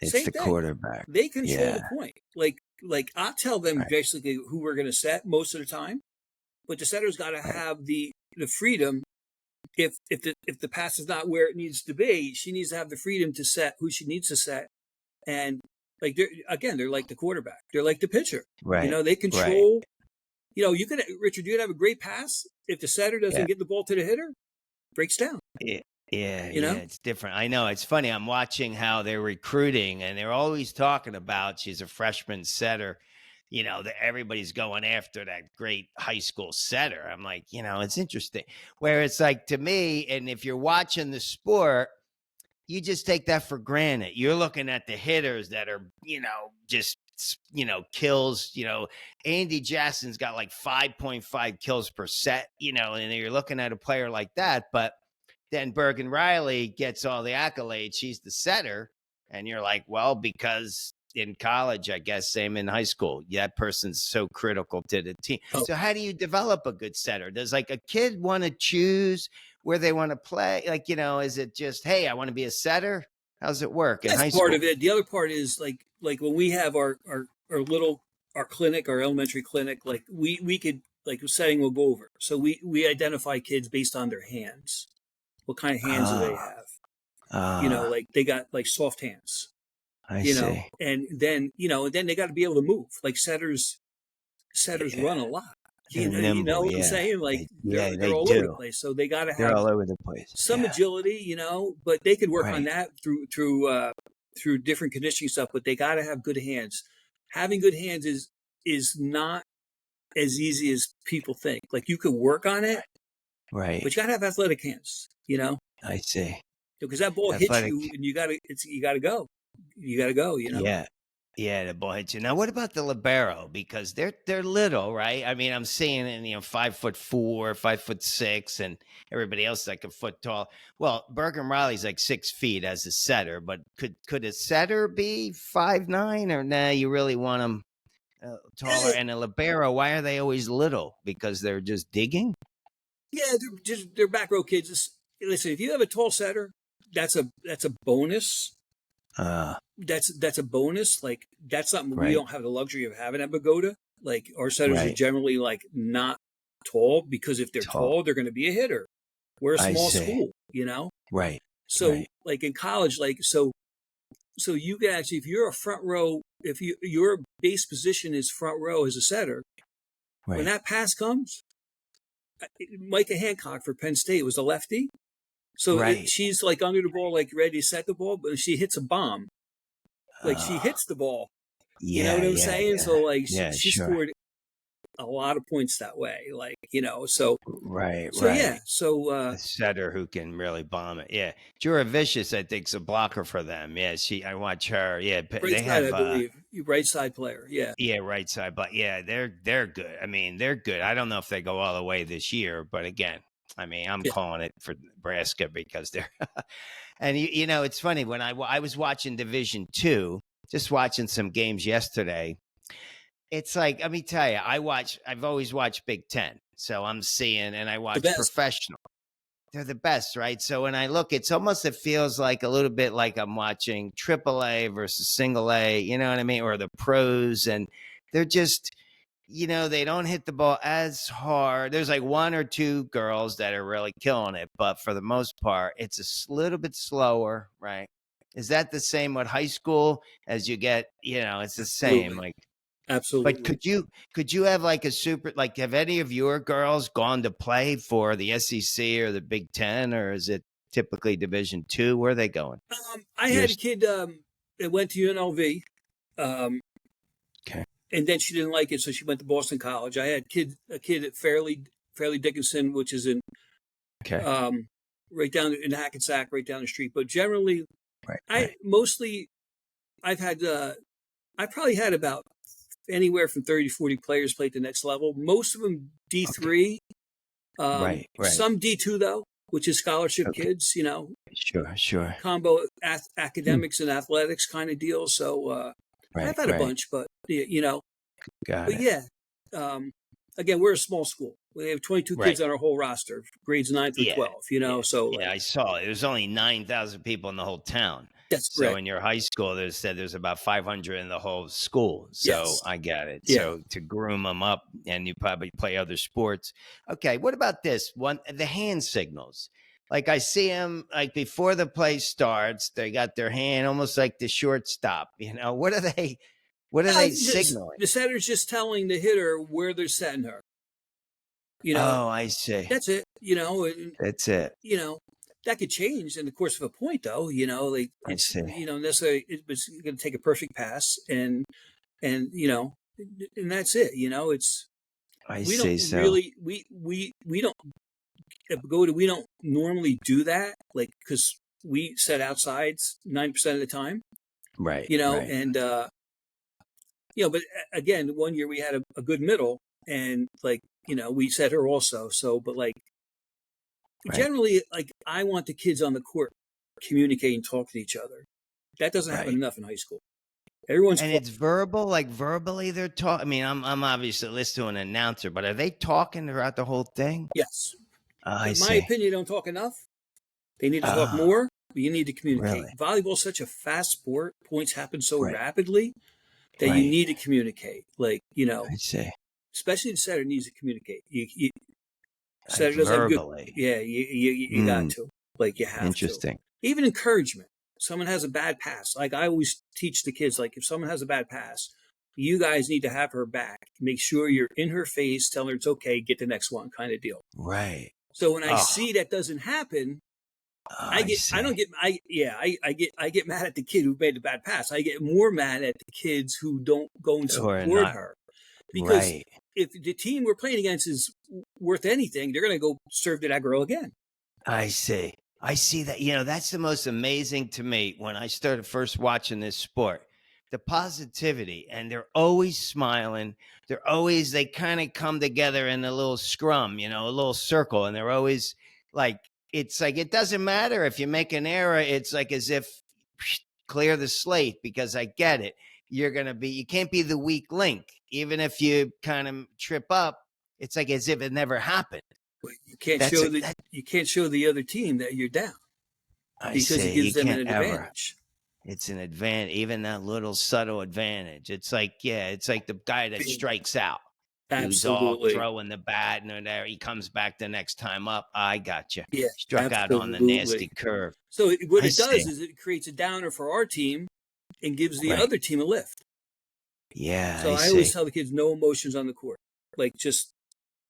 It's Same the thing. quarterback. They control Yeah. the point. Like I tell them Right. basically who we're going to set most of the time, but the setter's got to Right. have the freedom. If the pass is not where it needs to be, she needs to have the freedom to set who she needs to set. And like they're like the quarterback. They're like the pitcher. Right. They Right. control. Richard, you could have a great pass. If the setter doesn't Yeah. get the ball to the hitter, breaks down. Yeah. Yeah, You know, it's different. I know. It's funny. I'm watching how they're recruiting, and they're always talking about she's a freshman setter. That everybody's going after that great high school setter. I'm like, it's interesting. Where it's like to me, and if you're watching the sport, you just take that for granted. You're looking at the hitters that are, just kills. Andy Jackson's got like 5.5 kills per set. And you're looking at a player like that, but then Bergen Riley gets all the accolades. She's the setter. And you're like, well, because in college, I guess, same in high school, that person's so critical to the team. Oh. So how do you develop a good setter? Does like a kid want to choose where they want to play? Like, is it just, hey, I want to be a setter? How's it work in high that's school? part of it. The other part is like when we have our clinic, our elementary clinic, like we could, like, setting we'll go over. So we identify kids based on their hands. What kind of hands do they have? Like they got like soft hands. I see. And then they got to be able to move. Like setters run a lot. They're You nimble, know what I'm yeah. saying? Like They they're all over do. the place. So they got to They're have all over the place. some Yeah. agility, but they could work on Right. that through different conditioning stuff. But they got to have good hands. Having good hands is not as easy as people think. Like you could work on it, Right. but you got to have athletic hands. I see. Because that ball hits Athletic. you, and you got to go. You got to go. Yeah. Yeah, the ball hits you. Now, what about the libero? Because they're little, right? I mean, I'm seeing it, 5'4", 5'6", and everybody else is like a foot tall. Well, Bergen Riley's like 6 feet as a setter, but could a setter be 5'9", or nah? You really want them taller? And a libero, why are they always little? Because they're just digging. Yeah, they're back row kids. Listen, if you have a tall setter, that's a bonus. That's a bonus. Like that's something we Right. don't have the luxury of having at Pagoda. Like our setters are Right. generally like not tall, because if they're tall, they're going to be a hitter. We're a I small see. school, you know. Right. So Right. like in college, like so you can actually, if you're a front row, if your base position is front row as a setter, when Right. that pass comes, Micah Hancock for Penn State was a lefty. So Right. she's like under the ball, like ready to set the ball, but she hits a bomb. Like she Uh, hits the ball. You know yeah. what I'm Yeah. saying? Yeah. So like Yeah. she Sure. scored a lot of points that way. Like, you know, so Right. so yeah. Right. So A setter who can really bomb it. Yeah. Jura Vicious, I think, is a blocker for them. Yeah. I watch her. Yeah. right They side, have, I believe. Right side player. Yeah. yeah, right side, but yeah, they're good. I mean, they're good. I don't know if they go all the way this year, but again, I mean, I'm Yeah. calling it for Nebraska because they're. And it's funny when I was watching Division 2, just watching some games yesterday. It's like, let me tell you, I've always watched Big Ten, so I'm seeing, and I The watch best. professional. They're the best, right? So when I look, it feels like a little bit like I'm watching AAA versus single A, you know what I mean? Or the pros, and they're just, they don't hit the ball as hard. There's like one or two girls that are really killing it, but for the most part, it's little bit slower, right? Is that the same with high school as you get? It's the same. Absolutely. Like, but Absolutely. could you have like have any of your girls gone to play for the SEC or the Big Ten, or is it typically Division 2? Where are they going? I had a Yours. kid that went to UNLV, um, Okay. and then she didn't like it, so she went to Boston College. I had a kid at Fairleigh Dickinson, which is in Okay. right down in Hackensack, right down the street. But generally, Right. I Right. mostly I've had I probably had about anywhere from 30 to 40 players play at the next level. Most of them Okay. D3, Right. Right. some D2 though, which is scholarship Okay. kids. You know, Sure. Sure. combo Hmm. academics and athletics kind of deal. So Right. I've had a Right. bunch, but you know, Got but it. yeah. Um, again, we're a small school. We have 22 Right. kids on our whole roster, grades 9 through Yeah. 12. You know, Yeah. so Yeah. like I saw it. There's only 9,000 people in the whole town. that's So correct. in your high school, there's about 500 in the whole school. So Yes. I get it. Yeah. So to groom them up, and you probably play other sports. Okay. What about this one? The hand signals. Like I see them like before the play starts, they got their hand almost like the shortstop. What are they? What are they signaling? The setter's just telling the hitter where they're setting her. You know, Oh, I see. that's it. That's it. You know, that could change in the course of a point, though. You know, like I it's see. necessarily it's going to take a perfect pass, and and that's it. You know, it's I we don't see. So really we don't we don't normally do that, like because we set outsides 90% of the time. right. You know, Right. and but again, one year we had a good middle, and like we set her also. So, but like Right. generally, like I want the kids on the court communicate and talk to each other. That doesn't happen Right. enough in high school. Everyone's And it's verbal, like verbally they're talking. I mean, I'm obviously listening to an announcer, but are they talking throughout the whole thing? yes. I In my see. opinion, they don't talk enough. They need to talk Oh, more. But you need to communicate. really? Volleyball's such a fast sport. Points happen so Right. rapidly that you Right. need to communicate. Like I see. especially the setter needs to communicate. Like Setter doesn't have good. verbally. Yeah, you got Mm, to. Like you have to. interesting. Even encouragement. Someone has a bad pass. Like I always teach the kids, like if someone has a bad pass, you guys need to have her back. Make sure you're in her face, tell her it's okay, get the next one, kind of deal. Right. So when I Oh, see that doesn't happen, I see. I get mad at the kid who made the bad pass. I get more mad at the kids who don't go and Or support not. her. Because Right. if the team we're playing against is worth anything, they're gonna go serve to that girl again. I see. I see that. That's the most amazing to me when I started first watching this sport. The positivity, and they're always smiling. They kind of come together in a little scrum, a little circle, and they're always like, it's like, it doesn't matter if you make an error. It's like as if clear the slate because I get it. You can't be the weak link. Even if you kind of trip up, it's like as if it never happened. But That's a, you can't show the other team that you're down I because it see. gives You them can't an ever. advantage. It's an advantage, even that little subtle advantage. It's like the guy that Big, strikes out. who's all Absolutely. throwing the bat and there he comes back the next time up. I got you. Yeah, Struck out on the absolutely. nasty curve. So what I it does see. is it creates a downer for our team and gives the Right. other team a lift. Yeah, So I I always see. tell the kids no emotions on the court, like just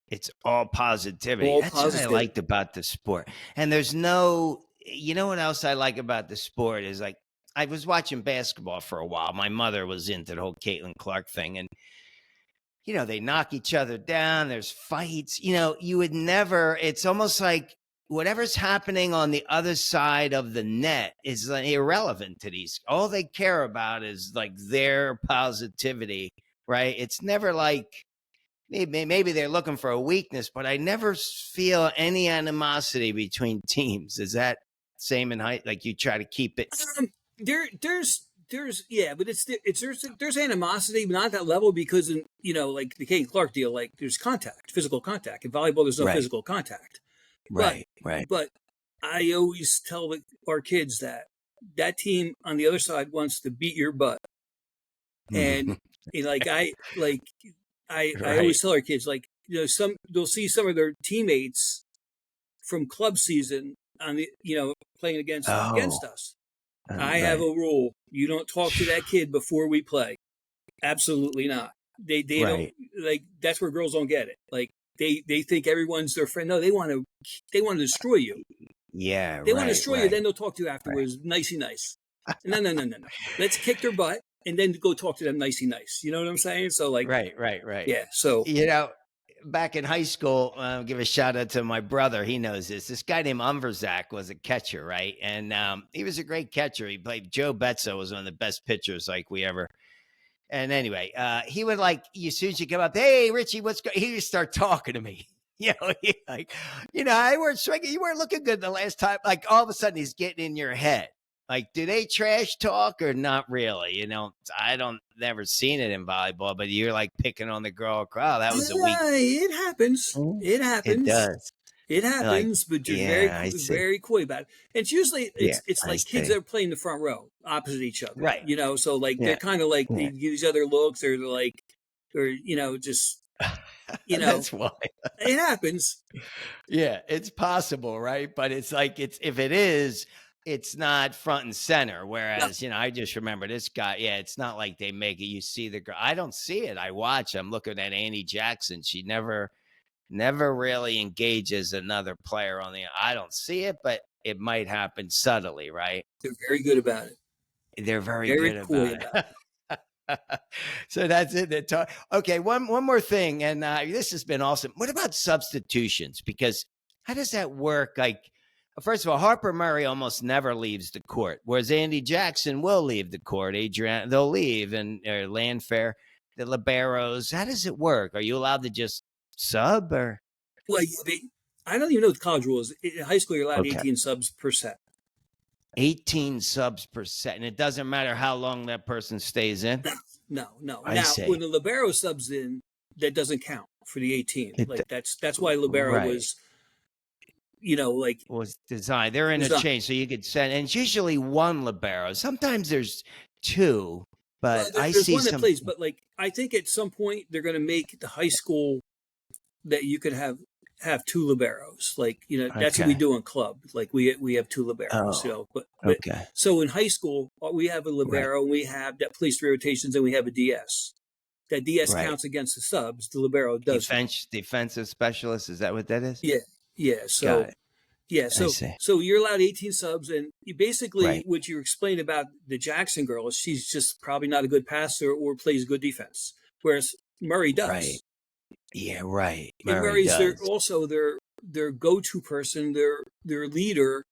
It's all positivity. all That's what I positivity. liked about the sport. And there's no, you know what else I like about the sport is like, I was watching basketball for a while. My mother was into the whole Caitlin Clark thing. And, they knock each other down. There's fights. You would never, it's almost like whatever's happening on the other side of the net is irrelevant to these. All they care about is like their positivity, right? It's never like, maybe they're looking for a weakness, but I never feel any animosity between teams. Is that same in height? Like you try to keep it There's yeah, but there's animosity, but not at that level because like the Kane Clark deal, like there's contact, physical contact. In volleyball, there's no right, physical contact. But right, right. but I always tell our kids that team on the other side wants to beat your butt, and like I Right. always tell our kids like they'll see some of their teammates from club season on the playing against Oh, us. I have a right, rule: you don't talk to that kid before we play. Absolutely not. They don't right. like that's where girls don't get it. Like they think everyone's their friend. No, they want to destroy you. Yeah, They want to right, destroy you. right, Then they'll talk to you right, afterwards, nicey nice. No, no, no, no, no. Let's kick their butt and then go talk to them nicey nice. You know what I'm saying? So like, right, right, right. yeah. So You know, Back in high school, give a shout out to my brother. He knows this. This guy named Umverzak was a catcher, right? And he was a great catcher. He played Joe Betzo was one of the best pitchers like we ever. And anyway, he would like as soon as you come up, hey Richie, what's going? He would start talking to me. Like, I weren't swinging. You weren't looking good the last time. Like all of a sudden, he's getting in your head. Like, do they trash talk or not really? I don't never seen it in volleyball, but you're like picking on the girl. Oh, that was a weak. it happens. Mm. It It happens. does. It Like, happens, but you're yeah, I see. very coy about it. And it's usually Yeah, it's I like kids see. that are playing the front row opposite each other. Right. So like they're Yeah. kind of like they Yeah. give each other looks or they're like or just That's why. it happens. Yeah, it's possible, right? But it's like if it is, it's not front and center. No, Whereas, I just remember this guy. Yeah, it's not like they make it. You see the girl. I don't see it. I watch. I'm looking at Annie Jackson. She never really engages another player on the. I don't see it, but it might happen subtly, right? they're very good about it. They're very Very good coy about about it. So that's it. Okay, one more thing, and this has been awesome. What about substitutions? Because how does that work? Like, first of all, Harper Murray almost never leaves the court, whereas Andy Jackson will leave the court. Adrian, they'll leave, and Landfair, the liberos. How does it work? Are you allowed to just sub or? it. Like I don't even know what the college rules. In high school, you're allowed Okay. 18 subs per set. 18 subs per set, and it doesn't matter how long that person stays in. No. I Now, see. when the libero subs in, that doesn't count for the 18. Like that's why libero Right. was, like Was designed. They're designed. interchanged, so you could send, and it's usually one libero. Sometimes there's two, but I There's see one that some. plays, but like I think at some point they're going to make the high school that you could have two liberos. Like that's what we Okay. do in club. Like we have two liberos. Oh, But okay. so in high school we have a Right. libero, and we have that plays three rotations, and we have a DS. That DS Right. counts against the subs. The libero does. Defensive specialist. Is that what that is? Yeah, yeah. Got So it. yeah, I so see. so you're allowed 18 subs, and you basically Right. what you explained about the Jackson girl is she's just probably not a good passer or plays good defense, whereas Murray Right. does. Yeah. Right. And Murray Murray's does. their go-to person, their leader.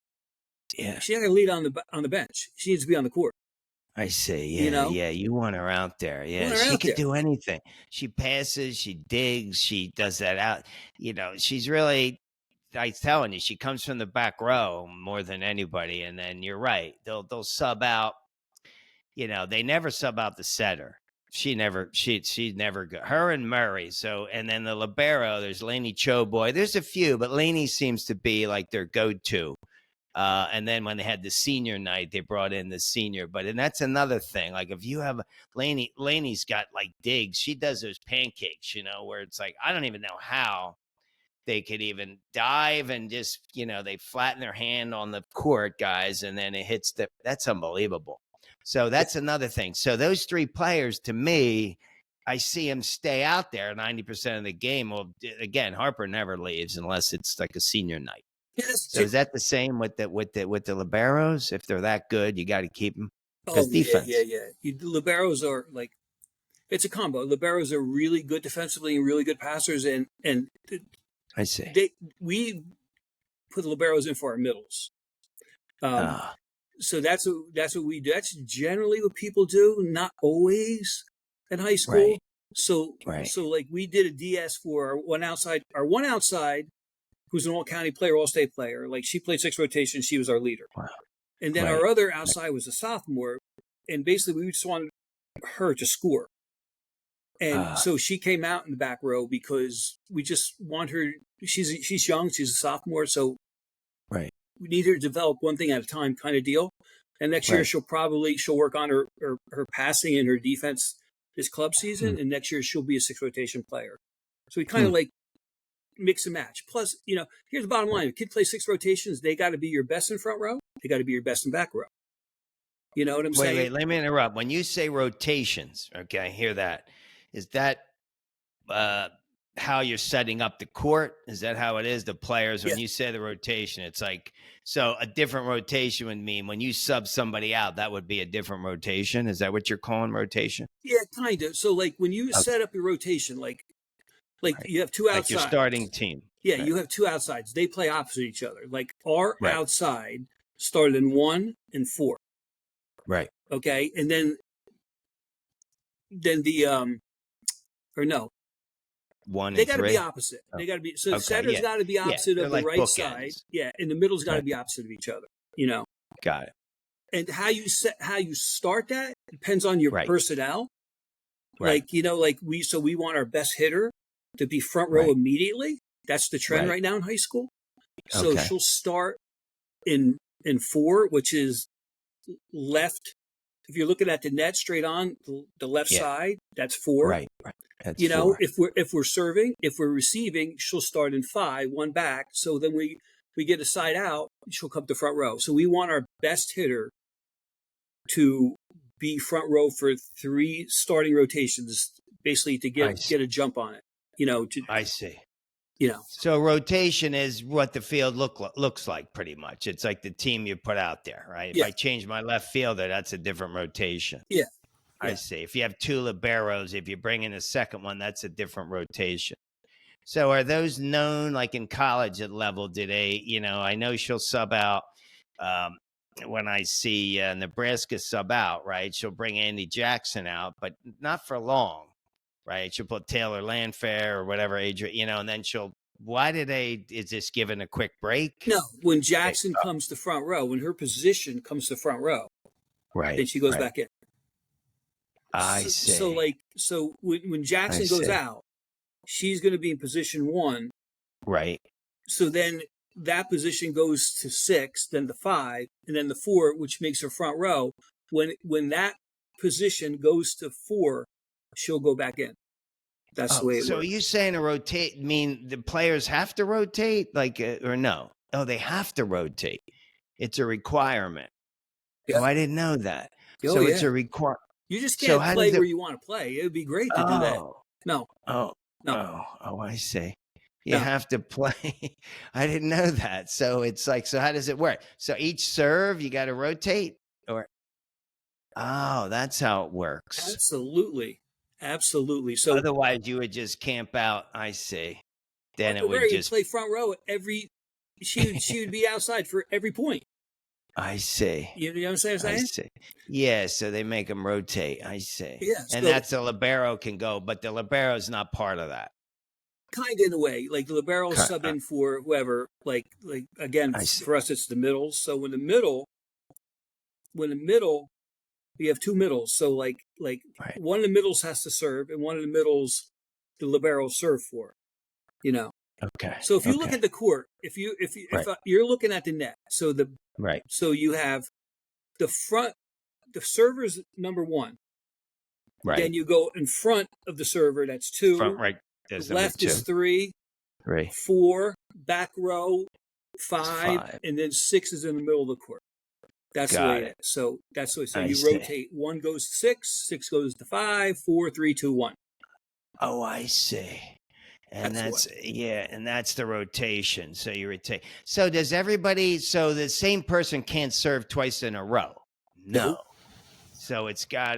Yeah. She's not going to lead on the bench. She needs to be on the court. I see. You Yeah. know, Yeah. You want her out there. want Yeah. her She out could there. do anything. She passes. She digs. She does that out. She's really. I'm telling you, she comes from the back row more than anybody. And then you're right. They'll sub out. They never sub out the setter. She never got her and Murray. So, and then the libero, there's Laney Choboy. There's a few, but Laney seems to be like their go-to. And then when they had the senior night, they brought in the senior. And that's another thing. Like if you have Laney's got like digs, she does those pancakes, where it's like, I don't even know how they could even dive and just, they flatten their hand on the court, guys, and then it hits that's unbelievable. So that's another thing. So those three players, to me, I see them stay out there 90% of the game. Well, again, Harper never leaves unless it's like a senior night. So is that the same with the liberos? If they're that good, you got to keep them because defense. Yeah. Liberos are like, it's a combo. Liberos are really good defensively and really good passers, and I see. We put the liberos in for our middles. So that's what we do. That's generally what people do. Not always in high school. Right. So like we did a DS for our one outside, who's an all-county player, all-state player. Like she played 6 rotations. She was our leader. Wow. And then our other outside was a sophomore. And basically we just wanted her to score. And so she came out in the back row because we just want her. She's young. She's a sophomore. So we need her to develop one thing at a time kind of deal. And next year she'll work on her passing and her defense this club season. And next year she'll be a 6 rotation player. So we kind of like mix and match. Plus, here's the bottom line. If a kid plays 6 rotations, they got to be your best in front row. They got to be your best in back row. You know what I'm saying? Wait, let me interrupt. When you say rotations, okay, I hear that. Is that how you're setting up the court? Is that how it is? The players, when you say the rotation, it's like, so a different rotation would mean when you sub somebody out, that would be a different rotation. Is that what you're calling rotation? Yeah, kind of. So like when you set up your rotation, like you have 2 outsides. Like your starting team. Yeah, you have 2 outsides. They play opposite each other. Like our outside started in 1 and 4. Right. Okay. And then the, or no. 1 and 3. They got to be opposite. They got to be, so the center's got to be opposite of the like right bookends. side. Yeah. And the middle's got to be opposite of each other, Got it. And how you start that depends on your personnel. Right. Like, we want our best hitter to be front row immediately. That's the trend right now in high school. So she'll start in 4, which is left. If you're looking at the net straight on the left side, that's 4. Right. That's 4. if we're serving, if we're receiving, she'll start in 5, 1 back. So then we get a side out, she'll come to front row. So we want our best hitter to be front row for 3 starting rotations, basically to get a jump on it. I see. So rotation is what the field looks like pretty much. It's like the team you put out there, right? If I change my left fielder, that's a different rotation. Yeah. I see. If you have 2 liberos, if you bring in a second one, that's a different rotation. So are those known like in college at level? Do they, I know she'll sub out when I see Nebraska sub out, right? She'll bring Andy Jackson out, but not for long. Right. She'll put Taylor Landfair or whatever age, and then is this given a quick break? No, when Jackson comes to front row, when her position comes to front row, then she goes back in. I see. So when Jackson goes out, she's going to be in position 1. Right. So then that position goes to 6, then the 5, and then the 4, which makes her front row. When that position goes to 4, she'll go back in. That's the way it works. So are you saying to rotate mean the players have to rotate, or no? Oh, they have to rotate. It's a requirement. Yeah. Oh, I didn't know that. It's a requirement. You just can't play where you want to play. It would be great to do that. No. Oh, I see. You have to play. I didn't know that. So it's like, so how does it work? So each serve, you got to rotate that's how it works. Absolutely. So otherwise you would just camp out. I see. Then it would just play front row at every, she would be outside for every point. I see. You know what I'm saying? I see. Yeah, so they make them rotate. I see. Yeah. And that's a libero can go, but the libero is not part of that. Kind of in a way. Like the libero sub in for whoever. Like again, for us it's the middles. So when the middle we have 2 middles. So like one of the middles has to serve, and one of the middles the libero serve for. Okay. So if you look Okay. at the court, if Right. you're looking at the net, Right. so you have the front, the server's number one. Right. Then you go in front of the server. That's Front two. right. There's number Left is 2. three, 3. 4, back row, It's 5, 5. and then 6 is in the middle of the court. That's the way Got it it. is. So that's the way. So I you see. rotate. 1 goes to 6, 6 goes to 5, 4, 3, 2, 1. Oh, I see. And That's the way. and that's the rotation. So you rotate. So does everybody, so the same person can't serve twice in a row? No. Nope. So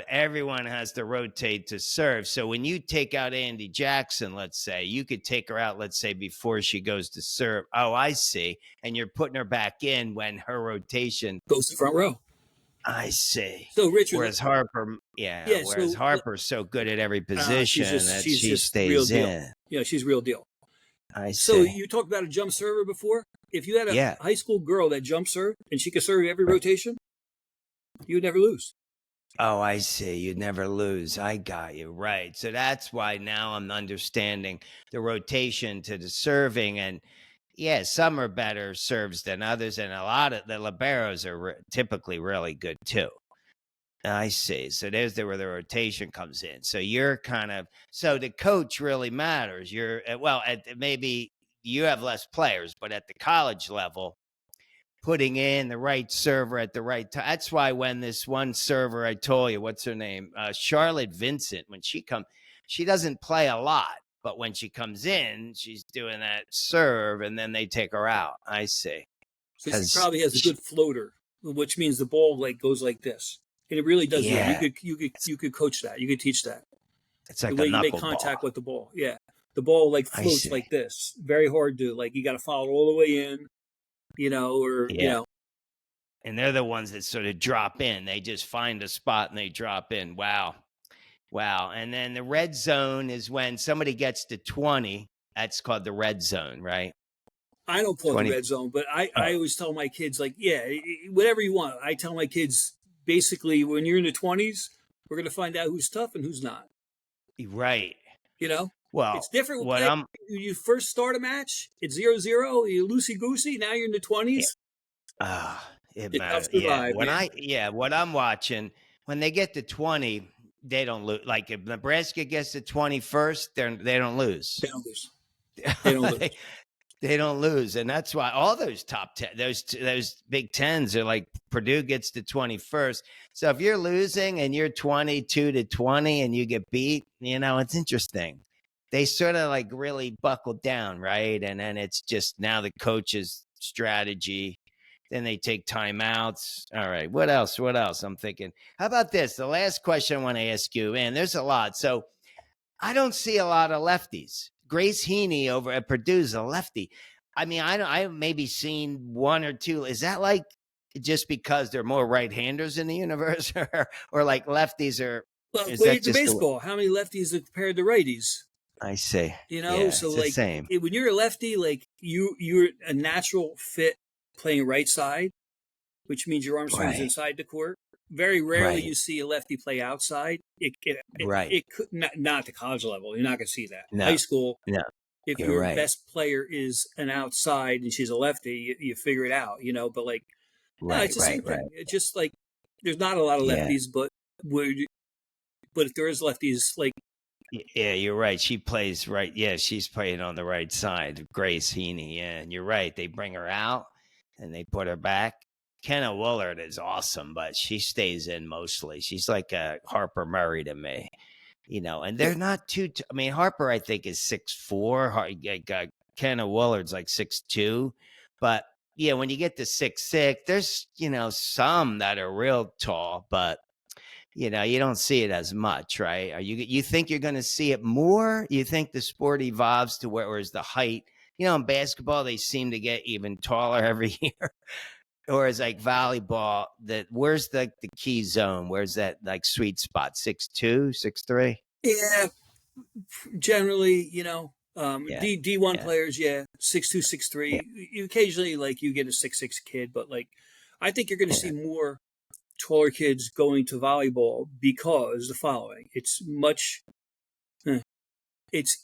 everyone has to rotate to serve. So when you take out Andy Jackson, let's say, you could take her out, let's say, before she goes to serve. Oh, I see. And you're putting her back in when her rotation Goes to front row. I see. So Richard, Whereas Harper, yeah. whereas So Harper's so good at every position that she's she just real stays deal. in. Yeah, she's real deal. I So see. you talked about a jump server before. If you had a Yeah. high school girl that jump served and she could serve every Right. rotation, you would never lose. Oh, I see. You'd never lose. I got you. Right. So that's why now I'm understanding the rotation to the serving. And yeah, some are better serves than others. And a lot of the liberos are typically really good too. I see. So there's where the rotation comes in. So you're so the coach really matters. Maybe you have less players, but at the college level, putting in the right server at the right time. That's why when this one server, I told you, what's her name? Charlotte Vincent, when she doesn't play a lot, but when she comes in, she's doing that serve and then they take her out. I see. So she probably has a good floater, which means the ball goes like this. And it really does. Yeah. You could coach that. You could teach that. It's like the way a you make knuckleball. contact with the ball. Yeah. The ball floats like this. Very hard to you got to follow all the way in, And they're the ones that sort of drop in. They just find a spot and they drop in. Wow. And then the red zone is when somebody gets to 20. That's called the red zone, right? I don't call it the red zone, but I always tell my kids, whatever you want. I tell my kids, basically, when you're in the 20s, we're going to find out who's tough and who's not. Right. Well, it's different when you first start a match. It's 0-0. You loosey-goosey. Now you're in the 20s. It matters. What I'm watching, when they get to 20, they don't lose. Like if Nebraska gets to 21st, they don't lose. They don't lose. They don't lose. They don't lose, and that's why all those top 10, those Big Tens are like Purdue gets to 21st. So if you're losing and you're 22-20 and you get beat, it's interesting. They sort of really buckle down, right? And then it's just now the coach's strategy. Then they take timeouts. All right, what else? I'm thinking, how about this? The last question I want to ask you, man, there's a lot. So I don't see a lot of lefties. Grace Heaney over at Purdue's a lefty. I mean, I've maybe seen one or two. Is that just because there are more right-handers in the universe, or lefties are? Well, wait to baseball. How many lefties are compared to righties? I see. So it's the same. When you're a lefty, you're a natural fit playing right side, which means your arm swing's inside the court. Very rarely you see a lefty play outside. It could not at the college level. You're not going to see that. No. High school, no. If your best player is an outside and she's a lefty, you figure it out. But it's the same thing. It's just there's not a lot of lefties, but if there is lefties, yeah, you're right. She plays right. Yeah, she's playing on the right side. Grace Heaney. Yeah, and you're right. They bring her out and they put her back. Kenna Willard is awesome, but she stays in mostly. She's like a Harper Murray to me, and they're not too. Harper, I think, is 6'4". Kenna Willard's 6'2", but yeah, when you get to 6'6", there's some that are real tall, but you don't see it as much, right? Are you think you're going to see it more? You think the sport evolves to whereas the height, in basketball they seem to get even taller every year. Or is volleyball, where's the key zone? Where's that sweet spot? 6'2", 6'3"? Yeah, generally, D1 players, 6'2", 6'3". Yeah. You occasionally you get a 6'6" kid, but I think you're going to see more taller kids going to volleyball because the following: it's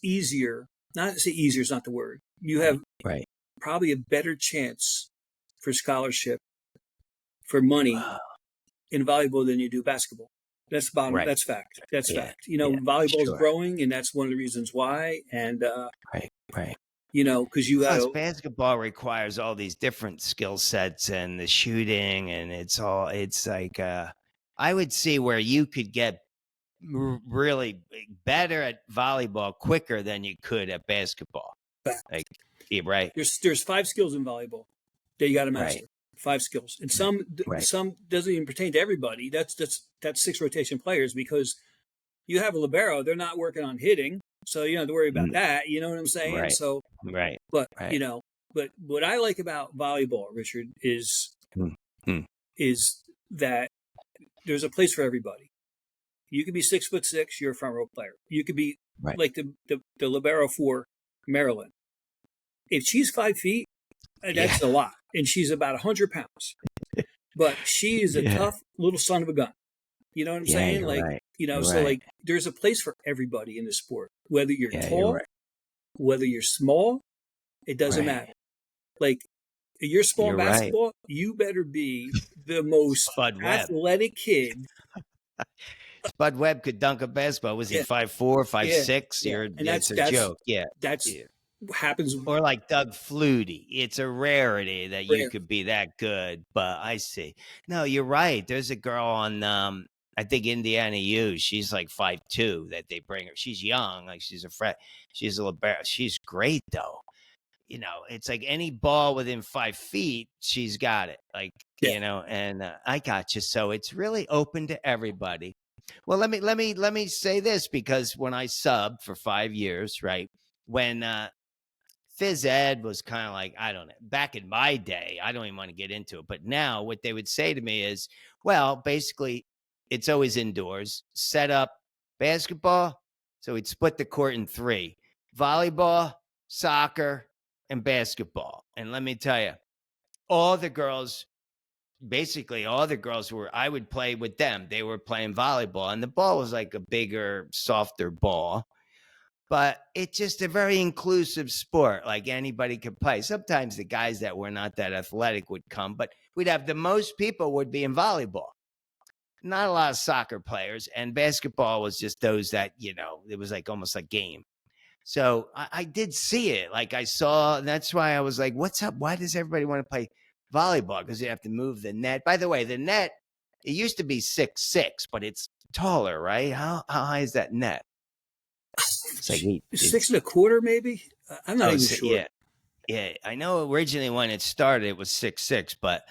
easier. Not to say easier is not the word, you have Right. probably a better chance for scholarship, for money in volleyball than you do basketball. That's Right. That's fact. That's Yeah. fact. You know, Yeah. volleyball is Sure. growing, and that's one of the reasons why. And Right. Right. you know, because you got Plus, to, basketball requires all these different skill sets and the shooting, and it's like I would see where you could get really better at volleyball quicker than you could at basketball. Like, yeah, right, there's 5 skills in volleyball that you got to right, master. 5 skills, and right, right. some doesn't even pertain to everybody. That's 6 rotation players, because you have a libero, they're not working on hitting, so you don't have to worry about Mm, that. You know what I'm saying? right, So, right, but right. you know, but what I like about volleyball, Richard, Mm, mm, is that there's a place for everybody. You could be 6'6", you're a front row player. You could be right. like the libero for Maryland. If she's 5 feet, Yeah, that's a lot, and she's about 100 pounds. But she is a yeah, tough little son of a gun. You know what I'm yeah. saying? You're Like, right. you know, You're so right. like there's a place for everybody in the sport. Whether you're Yeah, you're tall, right. whether you're small, it doesn't Right. matter. Like, if you're small in You're right. basketball, you better be the most Spud Webb. athletic kid. Spud Webb could dunk a basketball. Was he Yeah, 5'4", yeah, 5'6"? yeah. And It's a joke. Yeah. that's Yeah. happens Or like Doug Flutie. It's a rarity that you rare. could be that good, but I see. No, you're right. There's a girl on I think Indiana U. She's like 5'2" that they bring her. She's young, like she's she's a libero. She's great though. You know, it's like any ball within 5 feet, she's got it. Like, Yeah. and I got you. So it's really open to everybody. Well, let me say this, because when I subbed for 5 years, right? When phys ed was kind of like, I don't know, back in my day, I don't even want to get into it. But now what they would say to me is, well, basically, it's always indoors, set up basketball. So we'd split the court in 3: volleyball, soccer, and basketball. And let me tell you, all the girls, basically all the girls I would play with them, they were playing volleyball. And the ball was like a bigger, softer ball, but it's just a very inclusive sport. Like anybody could play. Sometimes the guys that were not that athletic would come, but we'd have the most people would be in volleyball. Not a lot of soccer players, and basketball was just those that, it was like almost a game. So I did see it. Like I saw, and that's why I was like, what's up? Why does everybody want to play volleyball? Because you have to move the net. By the way, the net, it used to be 6'6", but it's taller, right? How high is that net? It's like 6.25, maybe. I'm not even sure. Yeah. I know originally when it started, it was 6'6", but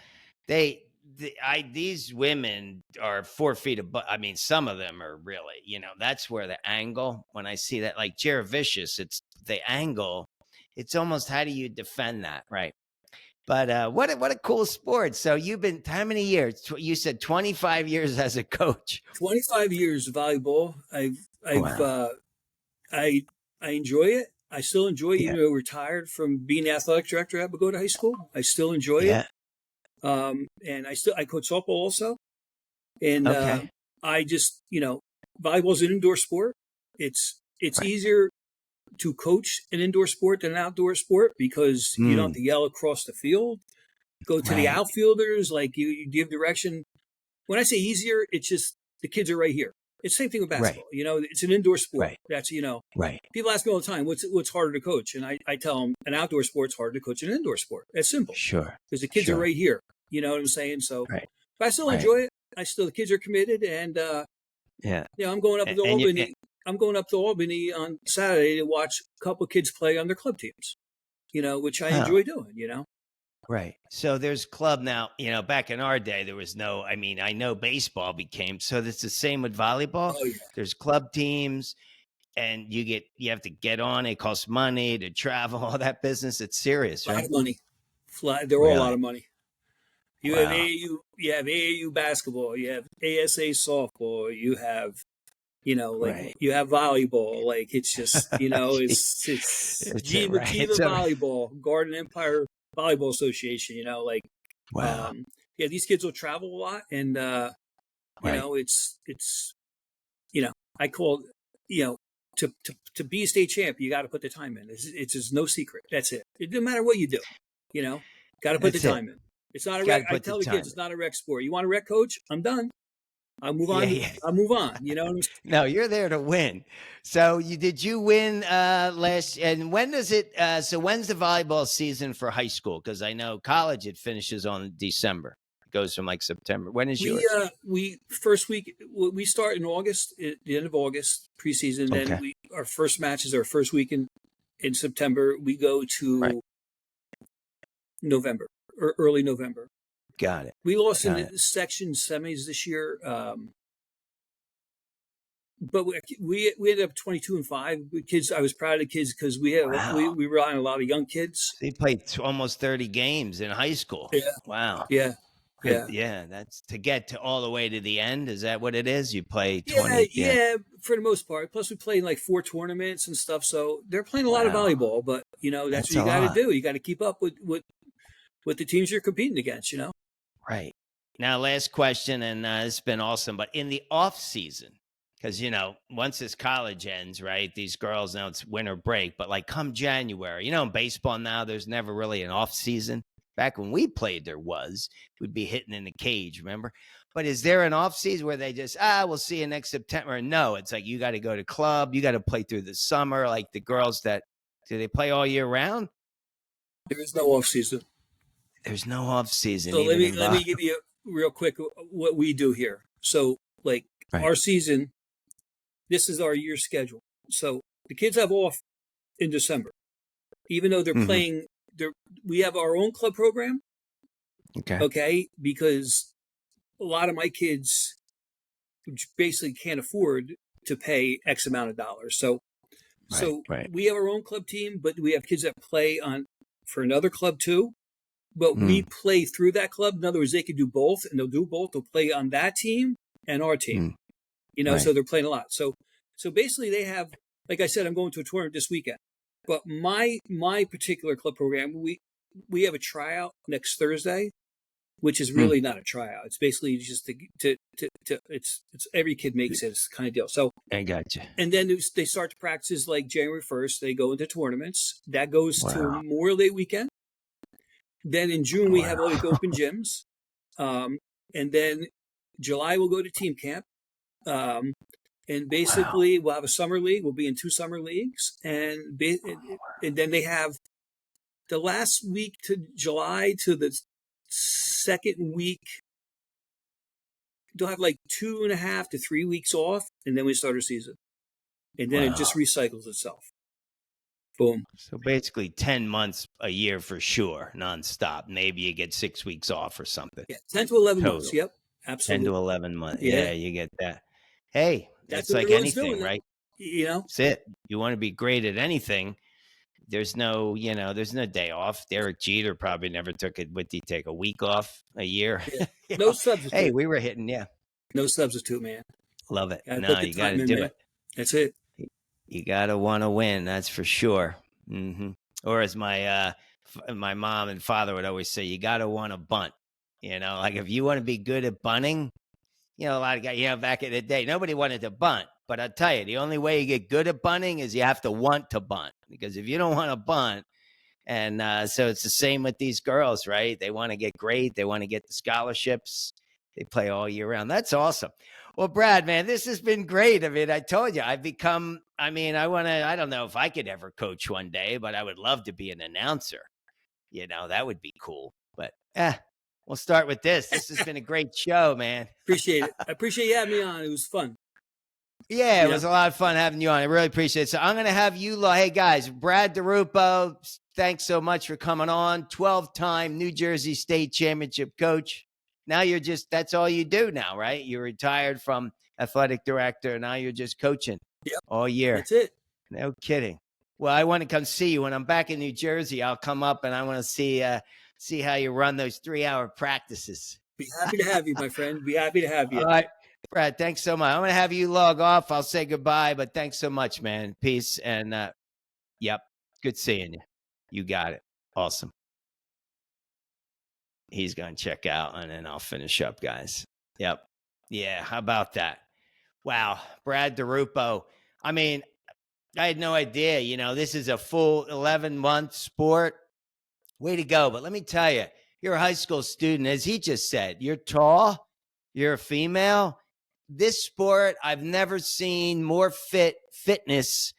these women are 4 feet above. I mean, some of them are really, that's where the angle, when I see that, like Jaravicious, it's the angle. It's almost, how do you defend that? Right. But what a cool sport. So you've been, how many years? You said 25 years as a coach. 25 years of volleyball. Wow. I enjoy it. I still enjoy it, Yeah. even though I retired from being the athletic director at Bogota High School. I still enjoy it. And I coach softball also. And Okay. I just, volleyball is an indoor sport. It's Right. easier to coach an indoor sport than an outdoor sport, because you don't have to yell across the field. Go to the outfielders, like you give direction. When I say easier, it's just the kids are right here. It's the same thing with basketball. Right. It's an indoor sport. Right. That's, Right. people ask me all the time, what's harder to coach? And I tell them an outdoor sport's harder to coach than an indoor sport. That's simple. Sure. Because the kids are right here. You know what I'm saying? So, Right. but I still Right. enjoy it. The kids are committed, and Yeah. I'm going up to Albany. I'm going up to Albany on Saturday to watch a couple of kids play on their club teams. Which I enjoy doing. Right. So there's club now. Back in our day, there was no. I mean, I know baseball became. So it's the same with volleyball. Oh yeah. There's club teams, and you have to get on. It costs money to travel. All that business. It's serious, A lot right? of money. They're all a lot of money. You have AAU basketball, you have ASA softball, you have, you have volleyball. Like, it's just, it's Jiva Volleyball, Garden Empire Volleyball Association, Wow. These kids will travel a lot, and, it's, I call, to be a state champ, you got to put the time in. It's just no secret. That's it. It doesn't matter what you do, got to put the That's it. time in. It's not a Got rec. to I put the tell the time kids, it's not a rec sport. You want a rec coach? I'm done. I'll move in. on. Yeah. I'll move on. You know what I'm saying? No, you're there to win. So did you win last? And when does it? So when's the volleyball season for high school? Because I know college it finishes on December. It goes from like September. When is yours? We first week we start in August, at the end of August preseason. Then Okay. our first match is our first week in September. We go to November or early November. Got it. We lost in the section semis this year, but we ended up 22-5. Kids, I was proud of the kids because we rely on a lot of young kids. They played almost 30 games in high school. Yeah. Wow. Yeah. Yeah. Yeah. That's to get to all the way to the end. Is that what it is? You play 20? Yeah, for the most part. Plus, we played like 4 tournaments and stuff. So they're playing a lot of volleyball, but that's what you got to do. You got to keep up with the teams you're competing against. Right. Now, last question, and it's been awesome. But in the off season, because once this college ends, right? These girls now it's winter break, but like come January, in baseball now, there's never really an off season. Back when we played, there was. We'd be hitting in the cage, remember? But is there an off season where they just we'll see you next September? No, it's like you got to go to club, you got to play through the summer. Like the girls do they play all year round? There is no off season. There's no off season. So let me give you real quick what we do here. So our season, this is our year schedule. So the kids have off in December, even though they're playing. We have our own club program. Okay, because a lot of my kids basically can't afford to pay X amount of dollars. So we have our own club team, but we have kids that play for another club too. But we play through that club. In other words, they can do both, and they'll do both. They'll play on that team and our team. So they're playing a lot. So basically, they have, like I said, I'm going to a tournament this weekend. But my particular club program, we have a tryout next Thursday, which is really not a tryout. It's basically just it's every kid makes it kind of deal. So I got you. And then they start to practice like January 1st. They go into tournaments. That goes to Memorial Day weekend. Then in June, we have like open gyms. And then July, we'll go to team camp. And basically, we'll have a summer league. We'll be in 2 summer leagues. And then they have the last week to July to the second week. They'll have like 2.5 to 3 weeks off. And then we start our season. And then it just recycles itself. Boom. So basically 10 months a year for sure, nonstop. Maybe you get 6 weeks off or something. Yeah, 10 to 11 months. Yep, absolutely. 10 to 11 months. Yeah, you get that. Hey, that's like anything, right? That's it. You want to be great at anything. There's no day off. Derek Jeter probably never took it. Would he take a week off a year? Yeah. No substitute. Hey, we were hitting, No substitute, man. Love it. No, you got to do it. That's it. You gotta want to win, that's for sure. Or as my mom and father would always say, you gotta want to bunt. Like if you want to be good at bunting, a lot of guys, back in the day, nobody wanted to bunt. But I'll tell you, the only way you get good at bunting is you have to want to bunt. Because if you don't want to bunt, and so it's the same with these girls, right? They want to get great. They want to get the scholarships. They play all year round. That's awesome. Well, Brad, man, this has been great. I mean, I told you, I don't know if I could ever coach one day, but I would love to be an announcer. That would be cool. But we'll start with this. This has been a great show, man. Appreciate it. I appreciate you having me on. It was fun. Yeah, it was a lot of fun having you on. I really appreciate it. So I'm going to have you, hey guys, Brad DiRupo, thanks so much for coming on. 12-time New Jersey State Championship coach. Now that's all you do now, right? You're retired from athletic director. Now you're just coaching all year. That's it. No kidding. Well, I want to come see you when I'm back in New Jersey. I'll come up and I want to see how you run those 3-hour practices. Be happy to have you, my friend. Be happy to have you. All right, Brad, thanks so much. I'm going to have you log off. I'll say goodbye, but thanks so much, man. Peace. And good seeing you. You got it. Awesome. He's going to check out, and then I'll finish up, guys. Yep. Yeah, how about that? Wow. Brad DiRupo. I mean, I had no idea. This is a full 11-month sport. Way to go. But let me tell you, you're a high school student, as he just said. You're tall, you're a female. This sport, I've never seen more fitness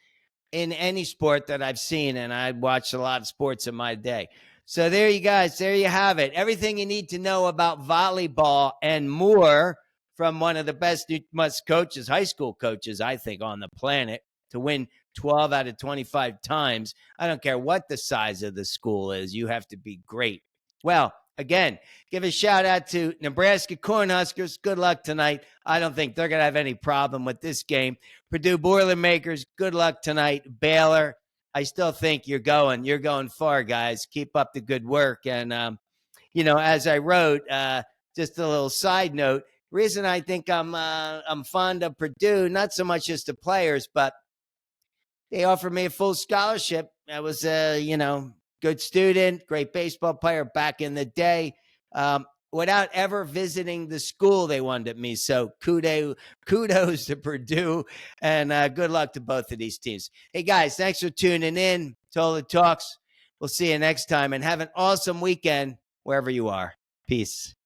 in any sport that I've seen. And I watched a lot of sports in my day. So there you guys, there you have it. Everything you need to know about volleyball and more from one of the best coaches, high school coaches, I think, on the planet, to win 12 out of 25 times. I don't care what the size of the school is. You have to be great. Well, again, give a shout out to Nebraska Cornhuskers. Good luck tonight. I don't think they're going to have any problem with this game. Purdue Boilermakers, good luck tonight. Baylor, I still think you're going far, guys. Keep up the good work. And, as I wrote, just a little side note, reason I think I'm fond of Purdue, not so much just the players, but they offered me a full scholarship. I was good student, great baseball player back in the day. Without ever visiting the school, they wanted me. So kudos to Purdue, and good luck to both of these teams. Hey, guys, thanks for tuning in. Tola Talks. We'll see you next time, and have an awesome weekend wherever you are. Peace.